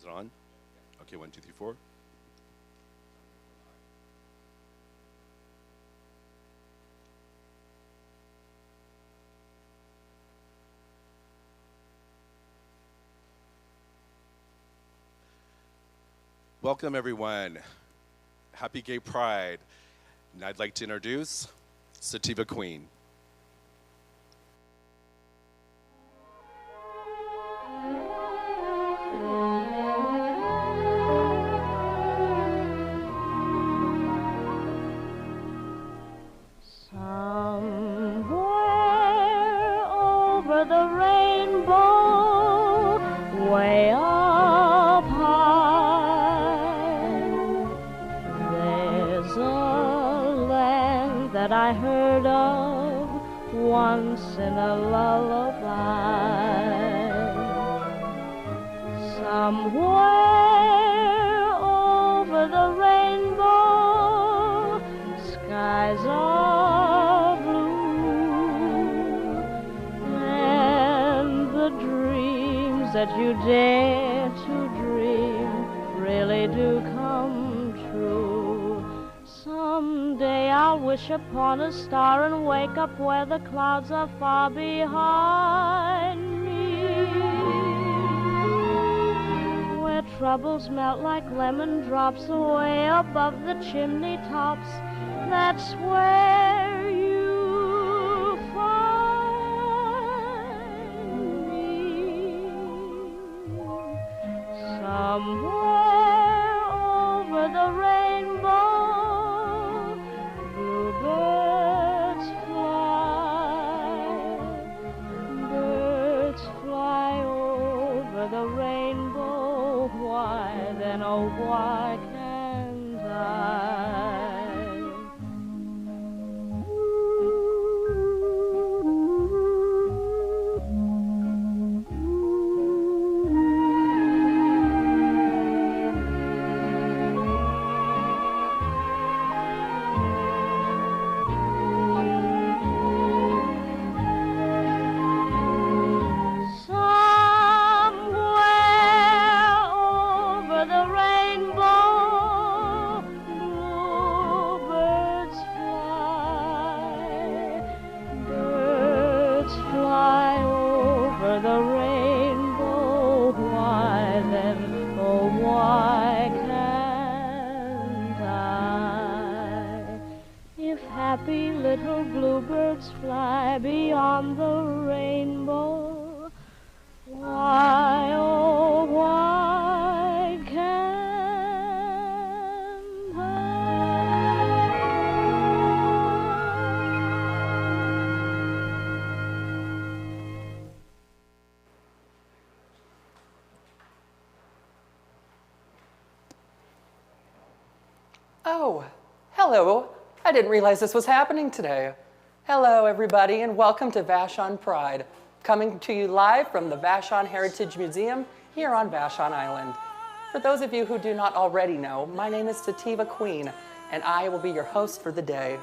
it on? Okay, 1, 2, 3, 4. Welcome, everyone. Happy Gay Pride. And I'd like to introduce Sativa Queen. Somewhere over the rainbow, way up high, there's a land that I heard of once in a lullaby. Somewhere over the rainbow, skies are blue, and the dreams that you dare to dream really do come true. Someday I'll wish upon a star and wake up where the clouds are far behind me, where troubles melt like lemon drops away above the chimney tops. That's where you find me. Somewhere over the rainbow, bluebirds fly over the rainbow. Why then, oh why can't I? Happy little bluebirds fly beyond the rainbow. Why, oh, why can't I? Oh, hello. I didn't realize this was happening today. Hello, everybody, and welcome to Vashon Pride, coming to you live from the Vashon Heritage Museum here on Vashon Island. For those of you who do not already know, my name is Sativa Queen, and I will be your host for the day.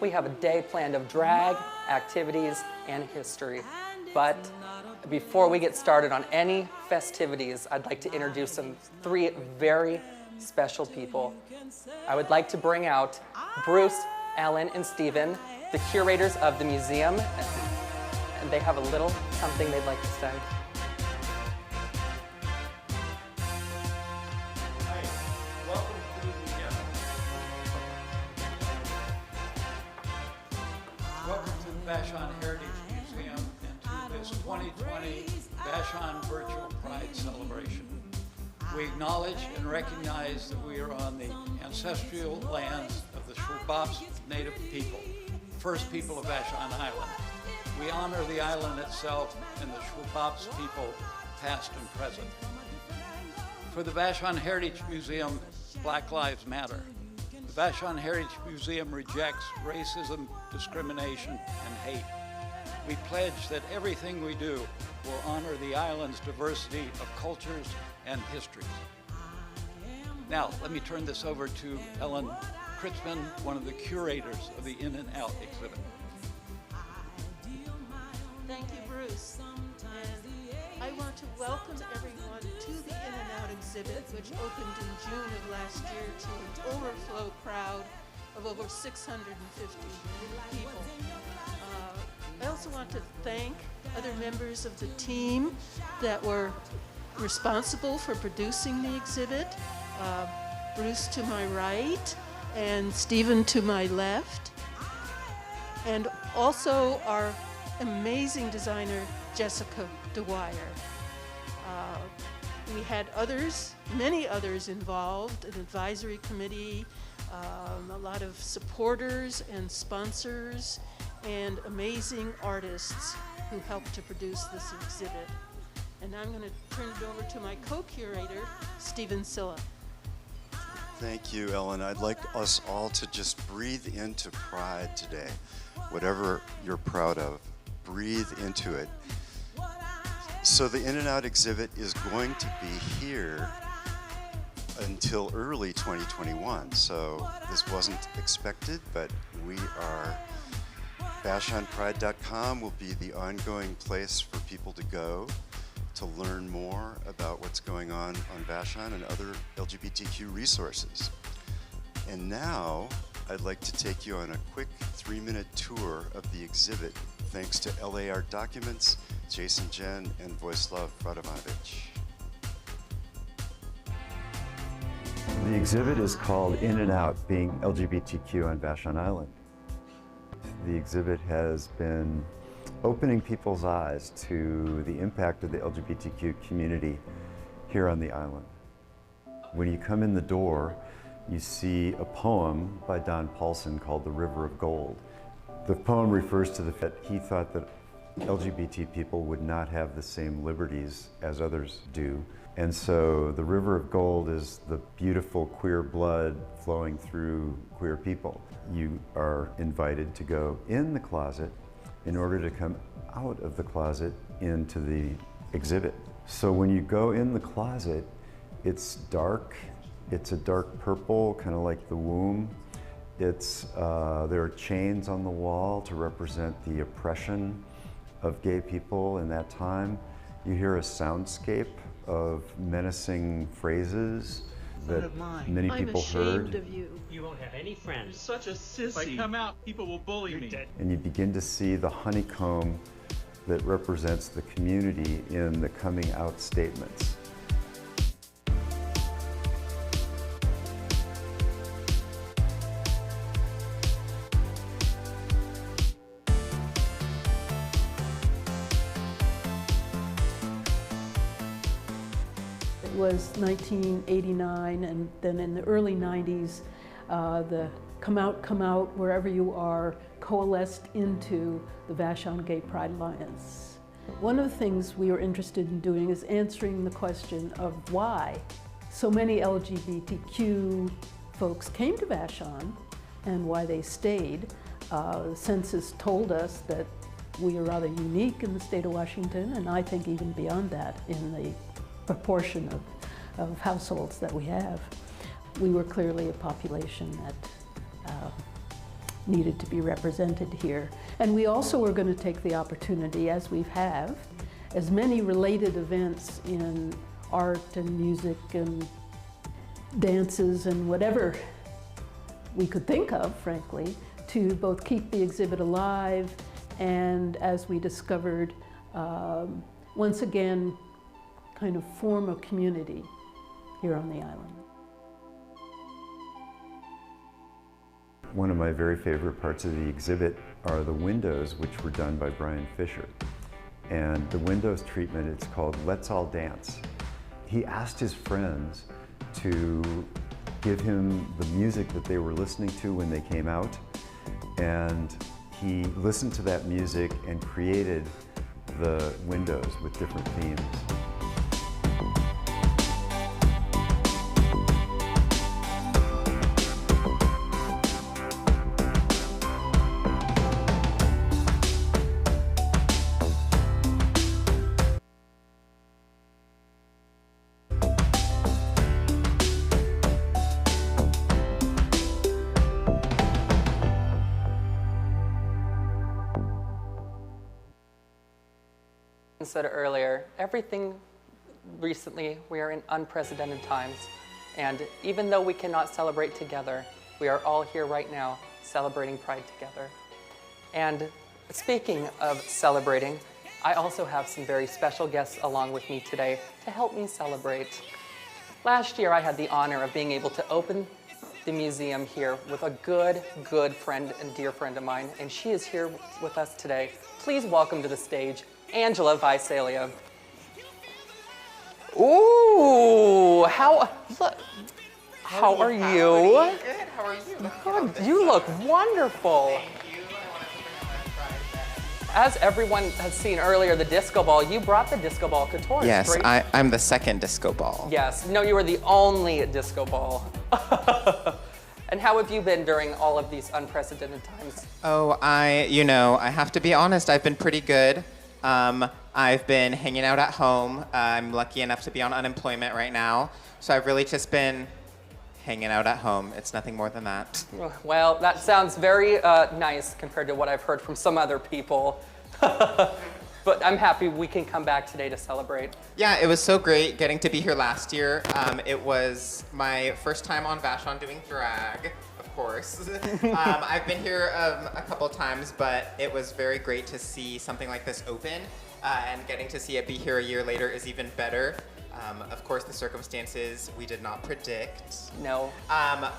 We have a day planned of drag, activities, and history. But before we get started on any festivities, I'd like to introduce three very special people. I would like to bring out Bruce, Ellen, and Stephen, the curators of the museum, and they have a little something they'd like to say. Hi, welcome to the Vashon Heritage Museum and to this 2020 Vashon Virtual Pride Celebration. We acknowledge and recognize that we are on the ancestral lands of the Shwabops Native people, the first people of Vashon Island. We honor the island itself and the Shwabops people, past and present. For the Vashon Heritage Museum, Black Lives Matter. The Vashon Heritage Museum rejects racism, discrimination, and hate. We pledge that everything we do will honor the island's diversity of cultures and histories. Now, let me turn this over to Ellen Kritzman, one of the curators of the In and Out exhibit. Thank you, Bruce. And I want to welcome everyone to the In and Out exhibit, which opened in June of last year to an overflow crowd of over 650 people. I also want to thank other members of the team that were responsible for producing the exhibit. Bruce to my right and Stephen to my left. And also our amazing designer, Jessica Dwyer. We had others, many others involved, an advisory committee, a lot of supporters and sponsors, and amazing artists who helped to produce this exhibit. And I'm going to turn it over to my co-curator, Stephen Silla. Thank you, Ellen. I'd like us all to just breathe into pride today. Whatever you're proud of, breathe into it. So the In and Out exhibit is going to be here until early 2021. So this wasn't expected, but we are, VashonPride.com will be the ongoing place for people to go to learn more about what's going on Vashon and other LGBTQ resources. And now I'd like to take you on a quick 3-minute tour of the exhibit thanks to LA Art Documents, Jason Jen, and Vojislav Radovanovic. The exhibit is called In and Out, being LGBTQ on Vashon Island. The exhibit has been opening people's eyes to the impact of the LGBTQ community here on the island. When you come in the door, you see a poem by Don Paulson called The River of Gold. The poem refers to the fact he thought that LGBT people would not have the same liberties as others do. And so the River of Gold is the beautiful queer blood flowing through queer people. You are invited to go in the closet in order to come out of the closet into the exhibit. So when you go in the closet, it's dark. It's a dark purple, kind of like the womb. There are chains on the wall to represent the oppression of gay people in that time. You hear a soundscape of menacing phrases that many people heard. I'm ashamed of you. You won't have any friends. You're such a sissy. If I come out, people will bully me. And you begin to see the honeycomb that represents the community in the coming out statements. It was 1989, and then in the early 90s, the Come Out, Wherever You Are coalesced into the Vashon Gay Pride Alliance. One of the things we were interested in doing is answering the question of why so many LGBTQ folks came to Vashon and why they stayed. The census told us that we are rather unique in the state of Washington, and I think even beyond that in the proportion of households that we have. We were clearly a population that needed to be represented here. And we also were going to take the opportunity, as we have, as many related events in art and music and dances and whatever we could think of, frankly, to both keep the exhibit alive and, as we discovered, once again, kind of form a community here on the island. One of my very favorite parts of the exhibit are the windows, which were done by Brian Fisher. And the windows treatment, it's called Let's All Dance. He asked his friends to give him the music that they were listening to when they came out. And he listened to that music and created the windows with different themes. said earlier, everything recently, we are in unprecedented times. And even though we cannot celebrate together, we are all here right now celebrating Pride together. And speaking of celebrating, I also have some very special guests along with me today to help me celebrate. Last year, I had the honor of being able to open the museum here with a good friend and dear friend of mine, and she is here with us today. Please welcome to the stage, Angela Visalia. Ooh, how are you? Good, how are you? Good, you look wonderful. Thank you. I want to bring my pride back. As everyone has seen earlier, the disco ball, you brought the disco ball couture. Yes, straight- I'm the second disco ball. Yes, no, you were the only disco ball. And how have you been during all of these unprecedented times? Oh, I have to be honest, I've been pretty good. I've been hanging out at home. I'm lucky enough to be on unemployment right now. So I've really just been hanging out at home. It's nothing more than that. Well, that sounds very nice compared to what I've heard from some other people. But I'm happy we can come back today to celebrate. Yeah, it was so great getting to be here last year. It was my first time on Vashon doing drag, of course. I've been here a couple times, but it was very great to see something like this open, and getting to see it be here a year later is even better. Of course, the circumstances we did not predict. No.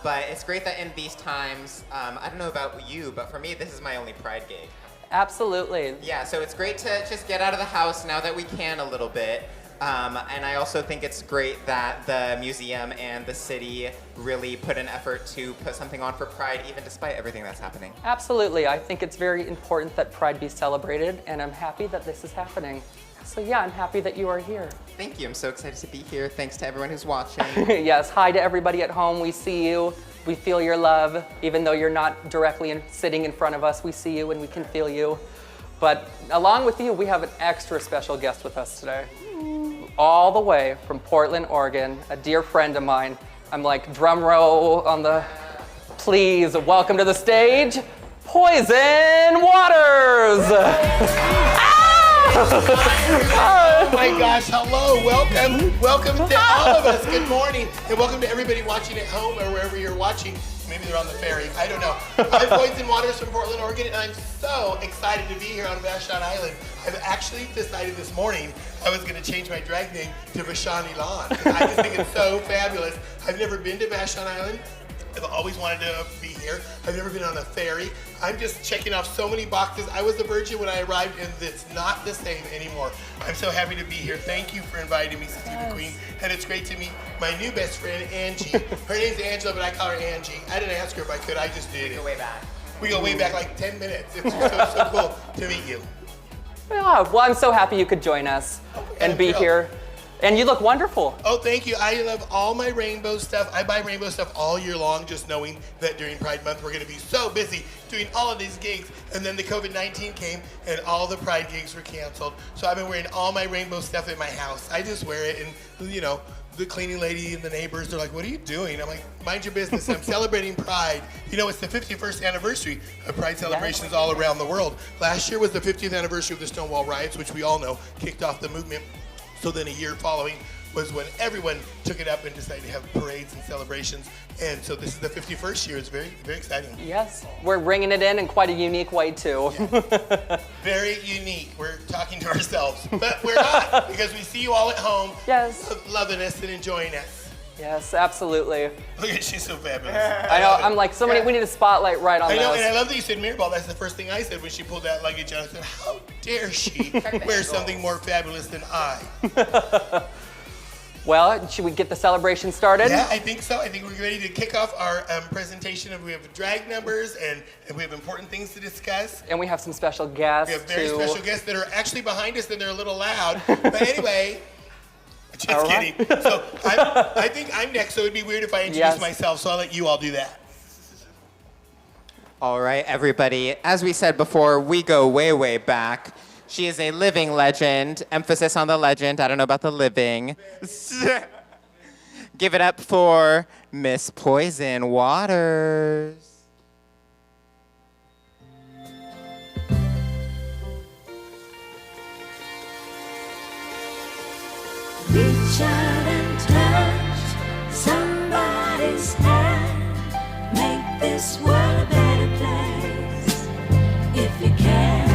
But it's great that in these times, I don't know about you, but for me, this is my only Pride gig. Absolutely. Yeah, so it's great to just get out of the house now that we can a little bit. And I also think it's great that the museum and the city really put an effort to put something on for Pride, even despite everything that's happening. Absolutely. I think it's very important that Pride be celebrated, and I'm happy that this is happening. So yeah, I'm happy that you are here. Thank you. I'm so excited to be here. Thanks to everyone who's watching. Yes, hi to everybody at home. We see you. We feel your love. Even though you're not directly sitting in front of us, we see you and we can feel you. But along with you, we have an extra special guest with us today. All the way from Portland, Oregon, a dear friend of mine. I'm like, drum roll on the... Please welcome to the stage, Poison Waters! Oh my gosh, hello, welcome to all of us, good morning, and welcome to everybody watching at home or wherever you're watching. Maybe they're on the ferry, I don't know. I'm Poison Waters from Portland, Oregon, and I'm so excited to be here on Vashon Island. I've actually decided this morning I was going to change my drag name to Vashon Ilan. I just think it's so fabulous. I've never been to Vashon Island. I've always wanted to be here. I've never been on a ferry. I'm just checking off so many boxes. I was a virgin when I arrived, and it's not the same anymore. I'm so happy to be here. Thank you for inviting me, Sativa Queen. And it's great to meet my new best friend, Angie. Her name's Angela, but I call her Angie. I didn't ask her if I could. I just did. We go way back. We go way back like 10 minutes. It's so cool to meet you. Yeah, well, I'm so happy you could join us and be here. And you look wonderful. Oh, thank you. I love all my rainbow stuff. I buy rainbow stuff all year long, just knowing that during Pride Month, we're going to be so busy doing all of these gigs. And then the COVID-19 came, and all the Pride gigs were canceled. So I've been wearing all my rainbow stuff at my house. I just wear it, and, you know, the cleaning lady and the neighbors, they're like, what are you doing? I'm like, mind your business. I'm celebrating Pride. You know, it's the 51st anniversary of Pride celebrations all around the world. Last year was the 50th anniversary of the Stonewall riots, which we all know kicked off the movement. So then a year following was when everyone took it up and decided to have parades and celebrations. And so this is the 51st year. It's very, very exciting. Yes, we're bringing it in quite a unique way too. Yeah. Very unique. We're talking to ourselves, but we're not, because we see you all at home. Yes. Loving us and enjoying us. Yes, absolutely. Look at, she's so fabulous. I know, I'm like, somebody, we need a spotlight right on I know, this. and I love that you said mirror ball. That's the first thing I said when she pulled that luggage out. I said, how dare she wear something more fabulous than I? Well, should we get the celebration started? Yeah, I think so. I think we're ready to kick off our presentation. We have drag numbers, and we have important things to discuss. And we have some special guests. We have very special guests that are actually behind us, and they're a little loud. But anyway, just kidding. So I think I'm next, so it'd be weird if I introduce myself, so I'll let you all do that. All right, everybody. As we said before, we go way, way back. She is a living legend. Emphasis on the legend. I don't know about the living. Give it up for Miss Poison Waters. Reach out and touch somebody's hand. Make this world a better place. If you can,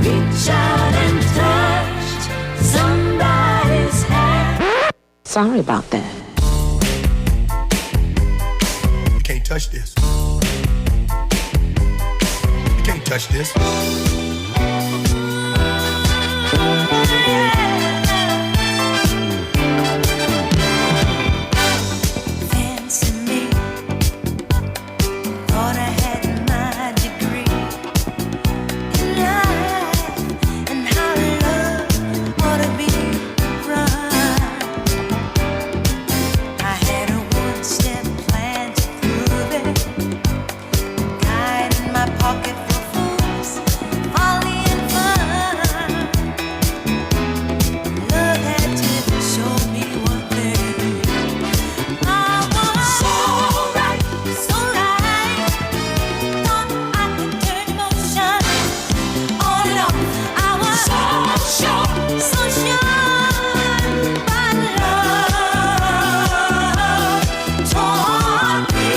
reach out and touch somebody's hand. Sorry about that. You can't touch this. You can't touch this. Fancy me. Thought I had my degree in life and how love ought to be run. I had a one-step plan to prove it. Guide in my pocket for fools, folly and fun. Love had to show me one thing. I was so right, so right. Thought I could turn emotion on and off. I was so sure, so sure. My love taught me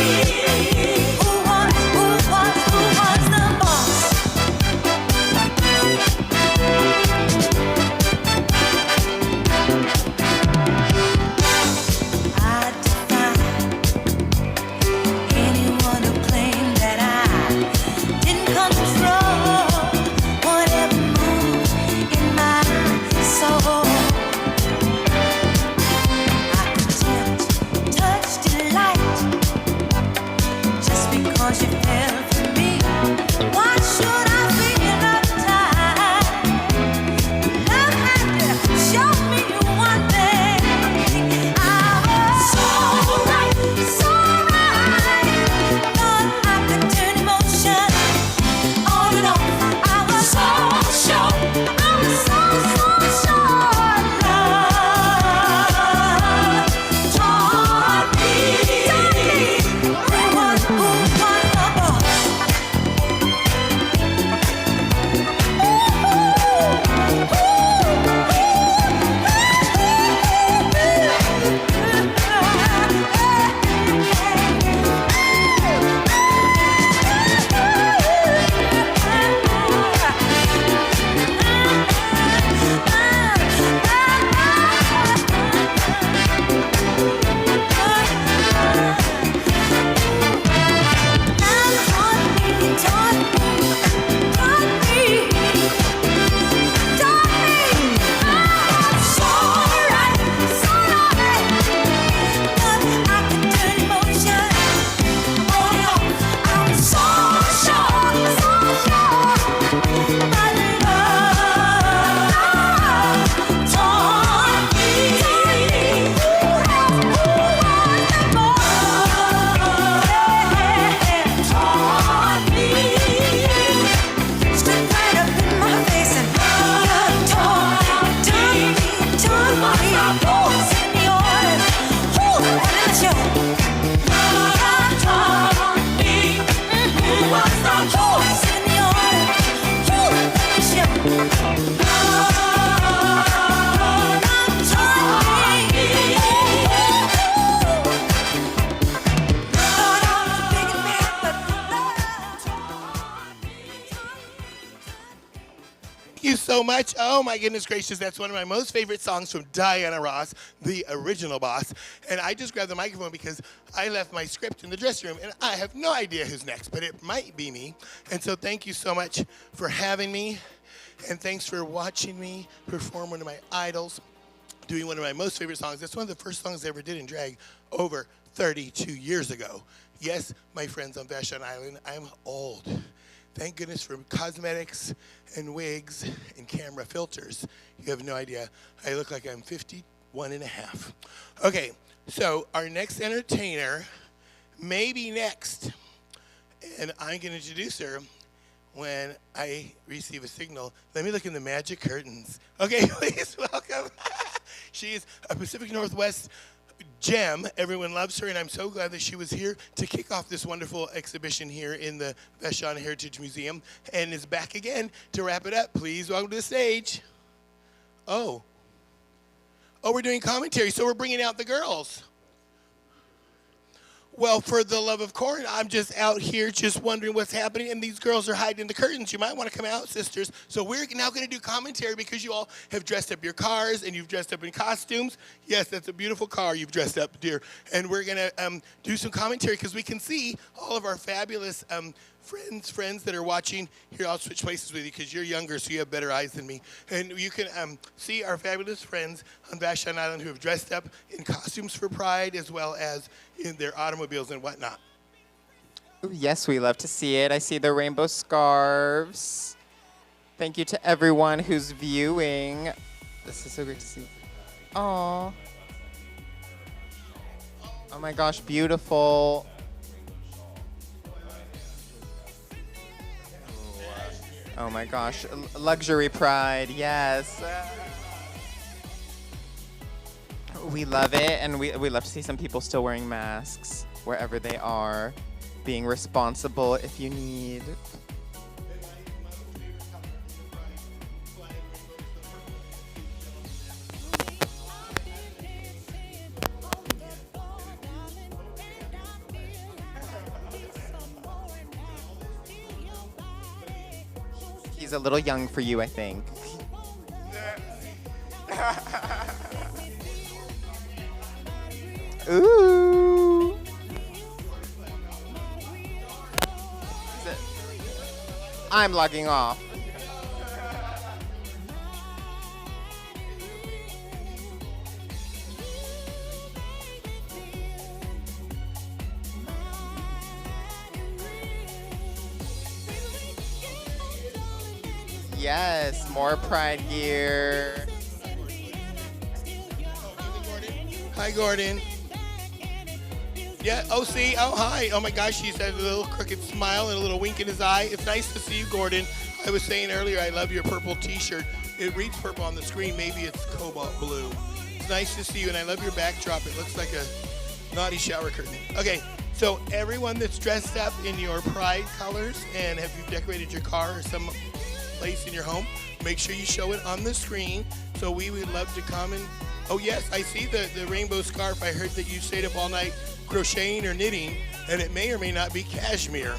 who was the boss. I defy anyone who claimed that I didn't control whatever moved in my soul. I contempt, touch, delight, just because you fell for me. Why should I feel uptight? Love had to show me one thing. I was so right, so right. Thought I could turn emotion on and off. I was so sure, I was so sure. Love taught me who was the boss. Thank you so much. Oh my goodness gracious, that's one of my most favorite songs from Diana Ross, the original boss. And I just grabbed the microphone because I left my script in the dressing room and I have no idea who's next, but it might be me. And so thank you so much for having me. And thanks for watching me perform one of my idols, doing one of my most favorite songs. That's one of the first songs I ever did in drag over 32 years ago. Yes, my friends on Vashon Island, I'm old. Thank goodness for cosmetics and wigs and camera filters. You have no idea. I look like I'm 51 and a half. Okay, so our next entertainer may be next. And I'm going to introduce her when I receive a signal. Let me look in the magic curtains. Okay, please welcome. She is a Pacific Northwest gem. Everyone loves her, and I'm so glad that she was here to kick off this wonderful exhibition here in the Vashon Heritage Museum and is back again to wrap it up. Please welcome to the stage. Oh, Oh, we're doing commentary, so we're bringing out the girls. Well, for the love of corn, I'm just out here just wondering what's happening, and these girls are hiding in the curtains. You might want to come out, sisters. So we're now going to do commentary because you all have dressed up your cars, and you've dressed up in costumes. Yes, that's a beautiful car you've dressed up, dear. And we're going to do some commentary because we can see all of our fabulous friends that are watching. Here, I'll switch places with you because you're younger, so you have better eyes than me. And you can see our fabulous friends on Vashon Island who have dressed up in costumes for Pride as well as in their automobiles and whatnot. Ooh, yes, we love to see it. I see the rainbow scarves. Thank you to everyone who's viewing. This is so great to see. Aww. Oh my gosh, beautiful. Oh my gosh, luxury pride, yes. We love it, and we love to see some people still wearing masks wherever they are, being responsible if you need. He's a little young for you, I think. Ooh. I'm logging off. Yes, more Pride gear. Hi, Gordon. Yeah, oh, see, oh, hi. Oh, my gosh, he's had a little crooked smile and a little wink in his eye. It's nice to see you, Gordon. I was saying earlier, I love your purple T-shirt. It reads purple on the screen. Maybe it's cobalt blue. It's nice to see you, and I love your backdrop. It looks like a naughty shower curtain. Okay, so everyone that's dressed up in your Pride colors and have you decorated your car or some place in your home, make sure you show it on the screen. So we would love to come and, oh, yes, I see the rainbow scarf. I heard that you stayed up all night crocheting or knitting, and it may or may not be cashmere.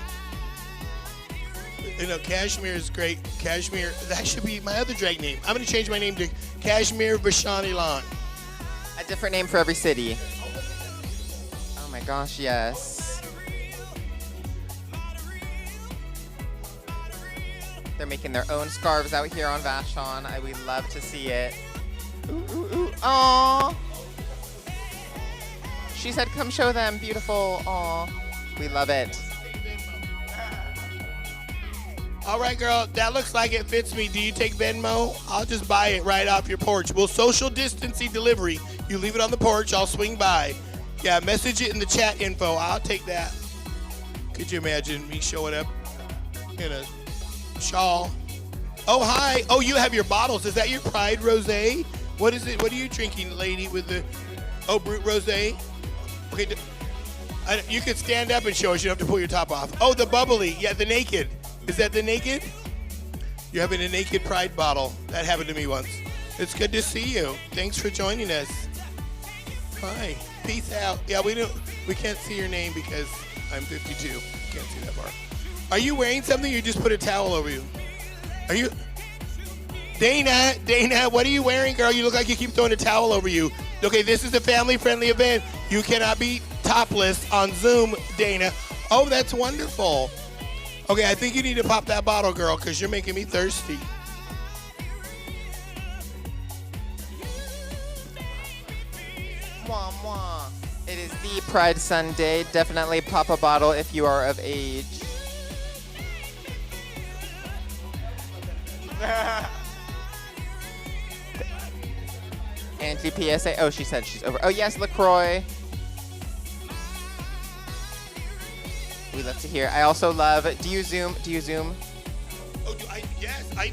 You know, cashmere is great. Cashmere, that should be my other drag name. I'm going to change my name to Cashmere Vashon Island. A different name for every city. Oh my gosh, yes. They're making their own scarves out here on Vashon. We love to see it. Ooh, ooh, ooh. Aww. She said, come show them. Beautiful. Aww. We love it. All right, girl, that looks like it fits me. Do you take Venmo? I'll just buy it right off your porch. We'll social distancing delivery. You leave it on the porch, I'll swing by. Yeah, message it in the chat info. I'll take that. Could you imagine me showing up in a shawl? Oh, hi. Oh, you have your bottles. Is that your Pride Rosé? What is it? What are you drinking, lady, with the, oh, Brut Rosé? Okay, you could stand up and show us. You don't have to pull your top off. Oh, the bubbly. Yeah, the naked. Is that the naked? You're having a naked Pride bottle. That happened to me once. It's good to see you. Thanks for joining us. Hi. Peace out. Yeah, we can't see your name because I'm 52. Can't see that far. Are you wearing something or you just put a towel over you? Are you? Dana, what are you wearing, girl? You look like you keep throwing a towel over you. Okay, this is a family-friendly event. You cannot be topless on Zoom, Dana. Oh, that's wonderful. Okay, I think you need to pop that bottle, girl, because you're making me thirsty. Mwah, mwah. It is the Pride Sunday. Definitely pop a bottle if you are of age. Anti-PSA. Oh, she said she's over. Oh, yes, LaCroix. We love to hear. I also love, do you Zoom? Oh, yes. I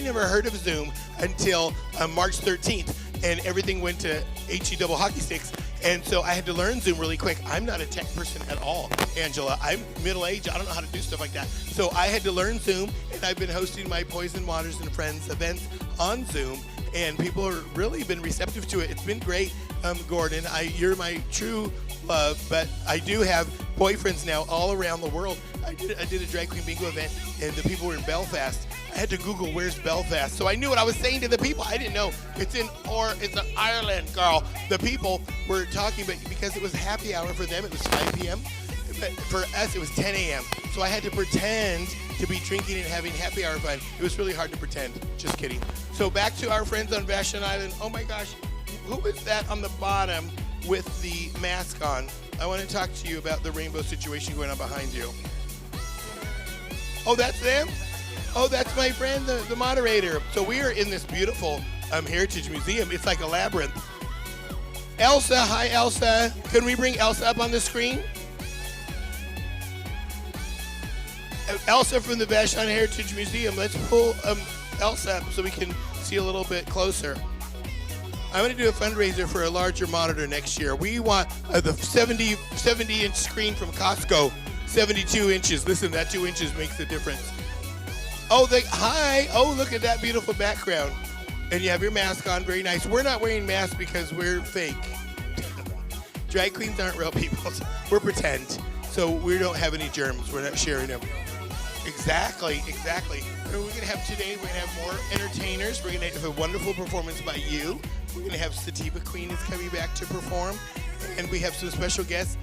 never heard of Zoom until March 13th, and everything went to HE double hockey sticks. And so I had to learn Zoom really quick. I'm not a tech person at all, Angela. I'm middle-aged. I don't know how to do stuff like that. So I had to learn Zoom, and I've been hosting my Poison Waters and Friends events on Zoom, and people have really been receptive to it. It's been great, Gordon. You're my true love, but I do have boyfriends now all around the world. I did a drag queen bingo event, and the people were in Belfast. I had to Google where's Belfast, so I knew what I was saying to the people. I didn't know it's in Ireland, girl. The people were talking, but because it was happy hour for them, it was 5 p.m. But for us, it was 10 a.m. So I had to pretend to be drinking and having happy hour fun. It was really hard to pretend. Just kidding. So back to our friends on Vashon Island. Oh my gosh, who is that on the bottom with the mask on? I want to talk to you about the rainbow situation going on behind you. Oh, that's them? Oh, that's my friend, the moderator. So we are in this beautiful Heritage Museum. It's like a labyrinth. Elsa, hi Elsa. Can we bring Elsa up on the screen? Elsa from the Vashon Heritage Museum. Let's pull Elsa up so we can see a little bit closer. I'm going to do a fundraiser for a larger monitor next year. We want the 70-inch screen from Costco, 72 inches. Listen, that 2 inches makes a difference. Oh, hi. Oh, look at that beautiful background. And you have your mask on. Very nice. We're not wearing masks because we're fake. Drag queens aren't real people. We're pretend. So we don't have any germs. We're not sharing them. Exactly. And we're going to have today, we're going to have more entertainers. We're going to have a wonderful performance by you. We're going to have Sativa Queen is coming back to perform. And we have some special guests,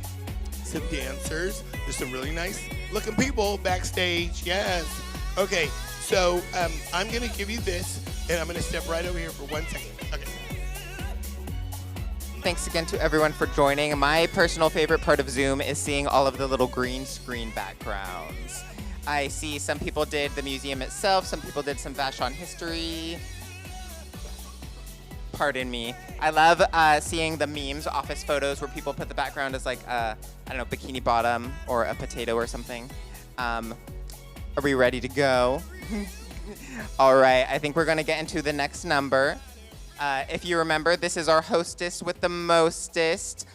some dancers. There's some really nice looking people backstage. Yes. Okay, so I'm going to give you this, and I'm going to step right over here for 1 second. Okay. Thanks again to everyone for joining. My personal favorite part of Zoom is seeing all of the little green screen backgrounds. I see some people did the museum itself, some people did some Vashon history. Pardon me. I love seeing the memes, office photos, where people put the background as like a, I don't know, bikini bottom or a potato or something. Are we ready to go? All right, I think we're gonna get into the next number. If you remember, this is our hostess with the mostest.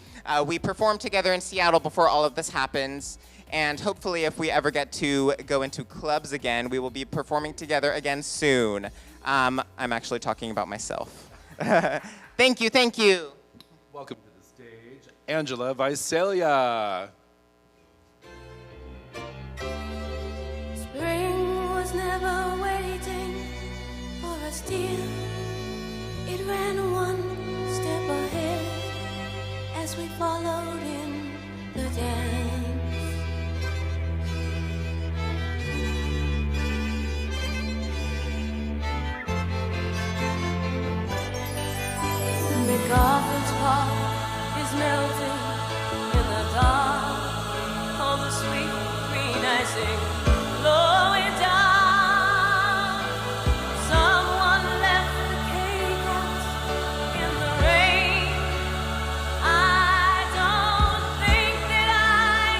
We performed together in Seattle before all of this happens, and hopefully if we ever get to go into clubs again, we will be performing together again soon. I'm actually talking about myself. Thank you. Welcome to the stage, Angela Visalia. Spring was never waiting for us, dear. It ran one step ahead as we followed in the dance. McGoffin's park is melting in the dark. All the sweet green icing flowing down. Someone left the cake out in the rain. I don't think that I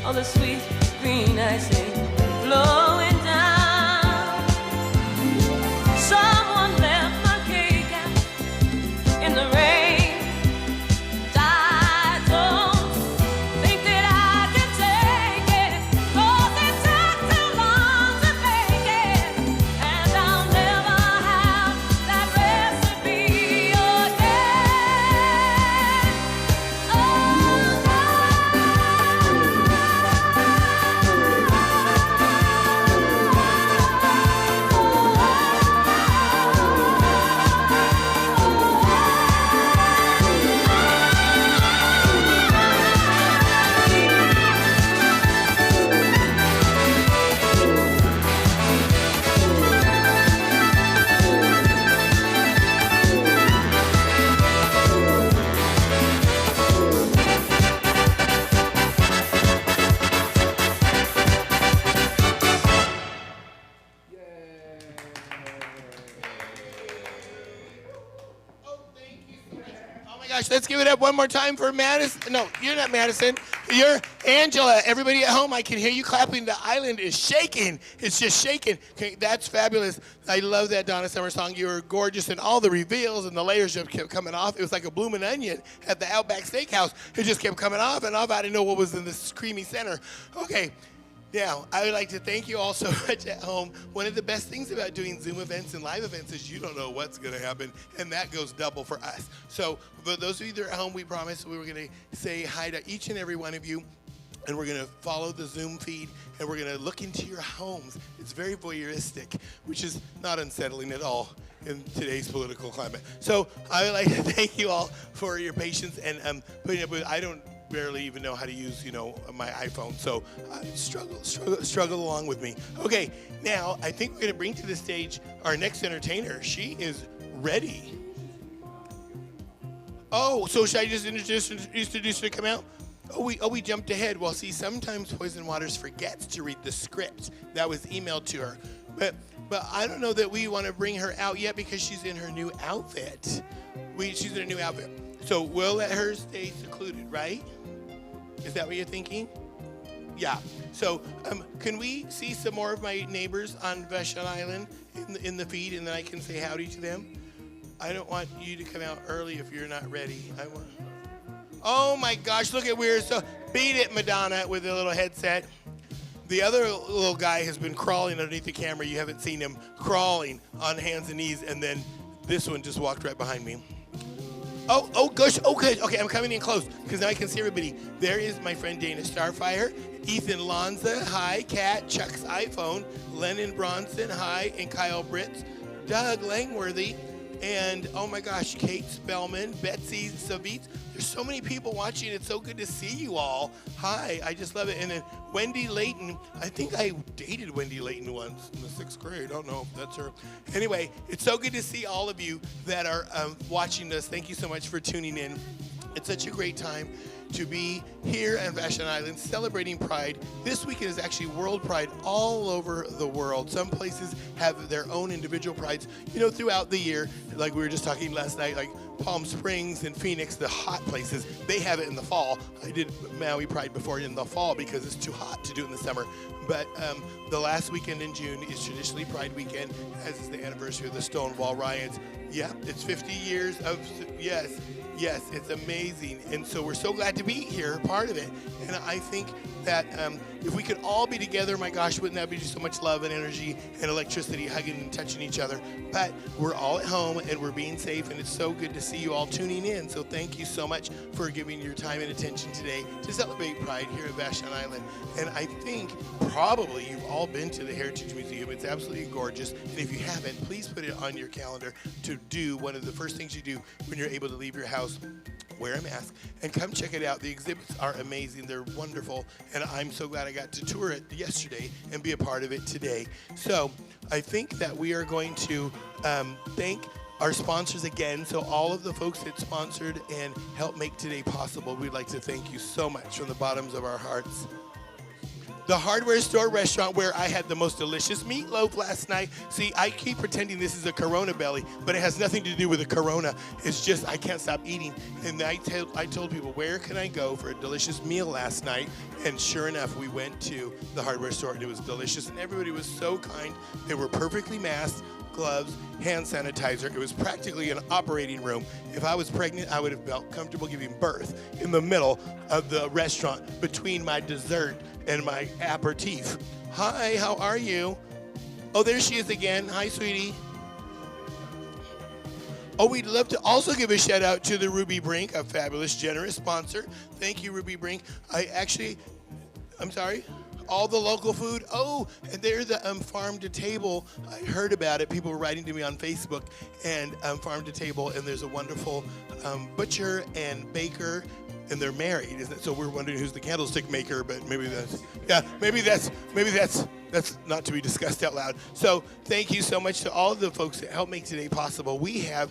all the sweet green icing flowing down. Someone left my cake out in the rain. I don't think that I can take it, 'cause it took too long to make it, and I'll never have that recipe again. Oh, Oh my gosh, let's give it up one more time for Madison. No, you're not Madison. You're Angela. Everybody at home, I can hear you clapping. The island is shaking. It's just shaking. Okay, that's fabulous. I love that Donna Summer song. You were gorgeous, and all the reveals and the layers just kept coming off. It was like a blooming onion at the Outback Steakhouse. It just kept coming off and off. I didn't know what was in this creamy center. Okay. Now, I would like to thank you all so much at home. One of the best things about doing Zoom events and live events is you don't know what's going to happen, and that goes double for us. So for those of you that are at home, we promised we were going to say hi to each and every one of you, and we're going to follow the Zoom feed, and we're going to look into your homes. It's very voyeuristic, which is not unsettling at all in today's political climate. So I would like to thank you all for your patience and putting up with, I don't barely even know how to use, my iPhone. So struggle along with me. Okay, now I think we're going to bring to the stage our next entertainer. She is ready. Oh, so should I just introduce her to come out? Oh, we jumped ahead. Well, see, sometimes Poison Waters forgets to read the script that was emailed to her. But I don't know that we want to bring her out yet because she's in her new outfit. She's in a new outfit. So we'll let her stay secluded, right? Is that what you're thinking? Yeah. So can we see some more of my neighbors on Vashon Island in the feed, and then I can say howdy to them? I don't want you to come out early if you're not ready. Oh my gosh, look at we're so beat it, Madonna, with a little headset. The other little guy has been crawling underneath the camera. You haven't seen him crawling on hands and knees, and then this one just walked right behind me. Oh gosh, okay, I'm coming in close because now I can see everybody. There is my friend Dana Starfire, Ethan Lanza, hi, Kat, Chuck's iPhone, Lennon Bronson, hi, and Kyle Britz, Doug Langworthy, and oh my gosh, Kate Spellman, Betsy Savitz. There's so many people watching. It's so good to see you all. Hi, I just love it. And then Wendy Layton. I think I dated Wendy Layton once in the 6th grade. I don't know if that's her. Anyway, it's so good to see all of you that are watching this. Thank you so much for tuning in. It's such a great time to be here at Vashon Island celebrating Pride. This weekend is actually World Pride all over the world. Some places have their own individual prides, throughout the year. Like we were just talking last night, like Palm Springs and Phoenix, the hot places, they have it in the fall. I did Maui Pride before in the fall because it's too hot to do it in the summer. But the last weekend in June is traditionally Pride weekend, as is the anniversary of the Stonewall riots. Yeah, it's 50 years of, yes, it's amazing. And so we're so glad to be here, part of it. And I think that if we could all be together, my gosh, wouldn't that be just so much love and energy and electricity, hugging and touching each other? But we're all at home and we're being safe, and it's so good to see you all tuning in. So thank you so much for giving your time and attention today to celebrate Pride here at Vashon Island. And I think probably you've all been to the Heritage Museum. It's absolutely gorgeous. And if you haven't, please put it on your calendar to do one of the first things you do when you're able to leave your house. Wear a mask and come check it out. The exhibits are amazing. They're wonderful. And I'm so glad I got to tour it yesterday and be a part of it today. So I think that we are going to thank our sponsors again. So all of the folks that sponsored and helped make today possible, we'd like to thank you so much from the bottoms of our hearts. The hardware store restaurant where I had the most delicious meatloaf last night. See, I keep pretending this is a Corona belly, but it has nothing to do with a Corona. It's just I can't stop eating. And I told people, where can I go for a delicious meal last night? And sure enough, we went to the hardware store, and it was delicious, and everybody was so kind. They were perfectly masked, gloves, hand sanitizer. It was practically an operating room. If I was pregnant, I would have felt comfortable giving birth in the middle of the restaurant between my dessert and my aperitif. Hi, how are you? Oh, there she is again. Hi, sweetie. Oh, we'd love to also give a shout out to the Ruby Brink, a fabulous, generous sponsor. Thank you, Ruby Brink. I'm sorry? All the local food. Oh, and they're the farm to table. I heard about it. People were writing to me on Facebook, and farm to table, and there's a wonderful butcher and baker, and they're married, isn't it? So we're wondering who's the candlestick maker, but maybe that's not to be discussed out loud. So thank you so much to all of the folks that helped make today possible. We have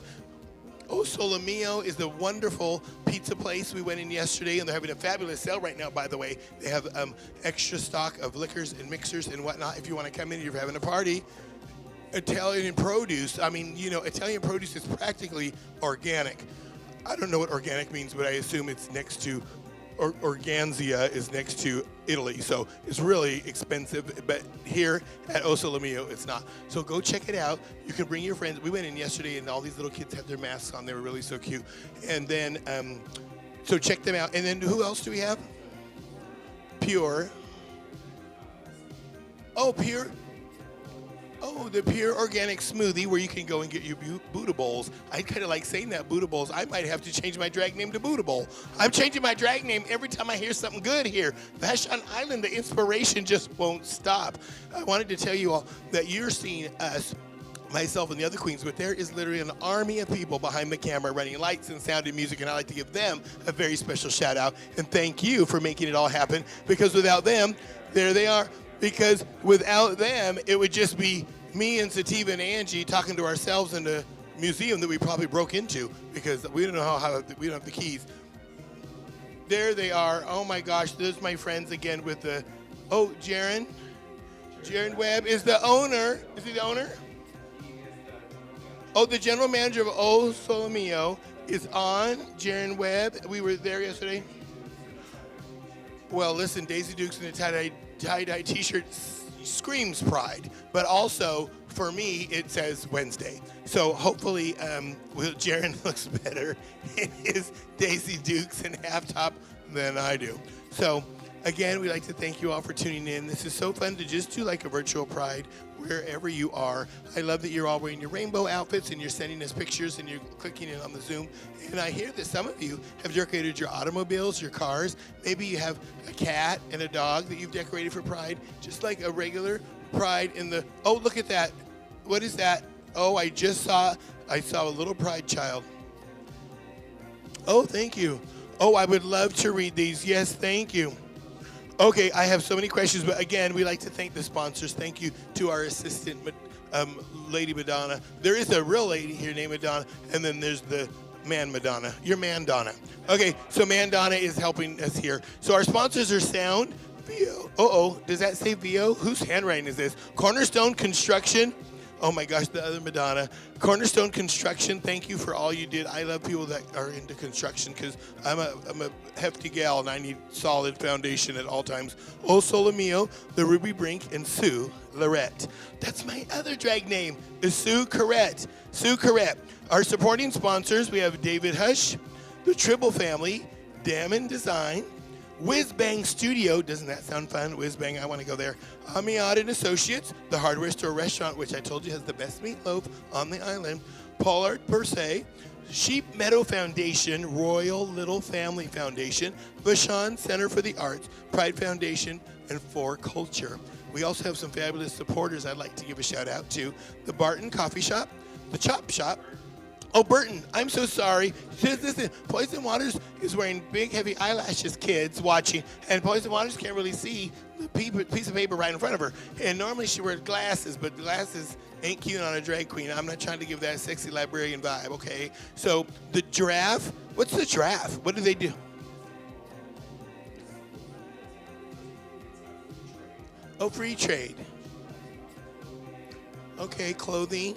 Solo Mio is the wonderful pizza place. We went in yesterday, and they're having a fabulous sale right now, by the way. They have extra stock of liquors and mixers and whatnot. If you want to come in, you're having a party. Italian produce. I mean, Italian produce is practically organic. I don't know what organic means, but I assume it's next to, organzia is next to Italy. So it's really expensive, but here at Solo Mio, it's not. So go check it out. You can bring your friends. We went in yesterday, and all these little kids had their masks on. They were really so cute. And then, so check them out. And then who else do we have? Pure. Oh, Pure. Oh, the Pure Organic Smoothie, where you can go and get your Buddha Bowls. I kind of like saying that, Buddha Bowls. I might have to change my drag name to Buddha Bowl. I'm changing my drag name every time I hear something good here. Vashon Island, the inspiration just won't stop. I wanted to tell you all that you're seeing us, myself and the other queens, but there is literally an army of people behind the camera running lights and sound and music, and I'd like to give them a very special shout out and thank you for making it all happen, because without them, there they are, because without them, it would just be me and Sativa and Angie talking to ourselves in the museum that we probably broke into, because we don't know we don't have the keys. There they are. Oh my gosh, there's my friends again with the, Jaron. Jaron Webb is the owner. Is he the owner? Oh, the general manager of Solo Mio is on. Jaron Webb. We were there yesterday. Well, listen, Daisy Dukes in a tie-dye t-shirt screams pride, but also for me it says Wednesday. So hopefully Jaron looks better in his Daisy Dukes and half top than I do. So again, we'd like to thank you all for tuning in. This is so fun to just do like a virtual pride wherever you are. I love that you're all wearing your rainbow outfits and you're sending us pictures and you're clicking in on the Zoom. And I hear that some of you have decorated your automobiles, your cars. Maybe you have a cat and a dog that you've decorated for pride, just like a regular pride in the, oh, look at that. What is that? Oh, I saw a little pride child. Oh, thank you. Oh, I would love to read these. Yes, thank you. Okay, I have so many questions, but again, we like to thank the sponsors. Thank you to our assistant, Lady Madonna. There is a real lady here named Madonna, and then there's the man Madonna. Your man Donna. Okay, so man Donna is helping us here. So our sponsors are Sound, VO. Does that say VO? Whose handwriting is this? Cornerstone Construction. Oh my gosh, the other Madonna. Cornerstone Construction, thank you for all you did. I love people that are into construction because I'm a hefty gal and I need solid foundation at all times. Solo Mio, the Ruby Brink, and Sue Lorette. That's my other drag name, is Sue Corrette. Sue Corrette. Our supporting sponsors, we have David Hush, the Tribble Family, Damon Design, Whiz Bang Studio, doesn't that sound fun? Whiz Bang, I want to go there. Amiad and Associates, the hardware store restaurant, which I told you has the best meatloaf on the island. Pollard Per Se, Sheep Meadow Foundation, Royal Little Family Foundation, Vashon Center for the Arts, Pride Foundation, and For Culture. We also have some fabulous supporters I'd like to give a shout out to. The Barton Coffee Shop, the Chop Shop. Oh, Burton, I'm so sorry. Listen, Poison Waters is wearing big, heavy eyelashes, kids watching, and Poison Waters can't really see the piece of paper right in front of her. And normally she wears glasses, but glasses ain't cute on a drag queen. I'm not trying to give that sexy librarian vibe, okay? So the giraffe, what's the giraffe? What do they do? Oh, free trade. Okay, clothing,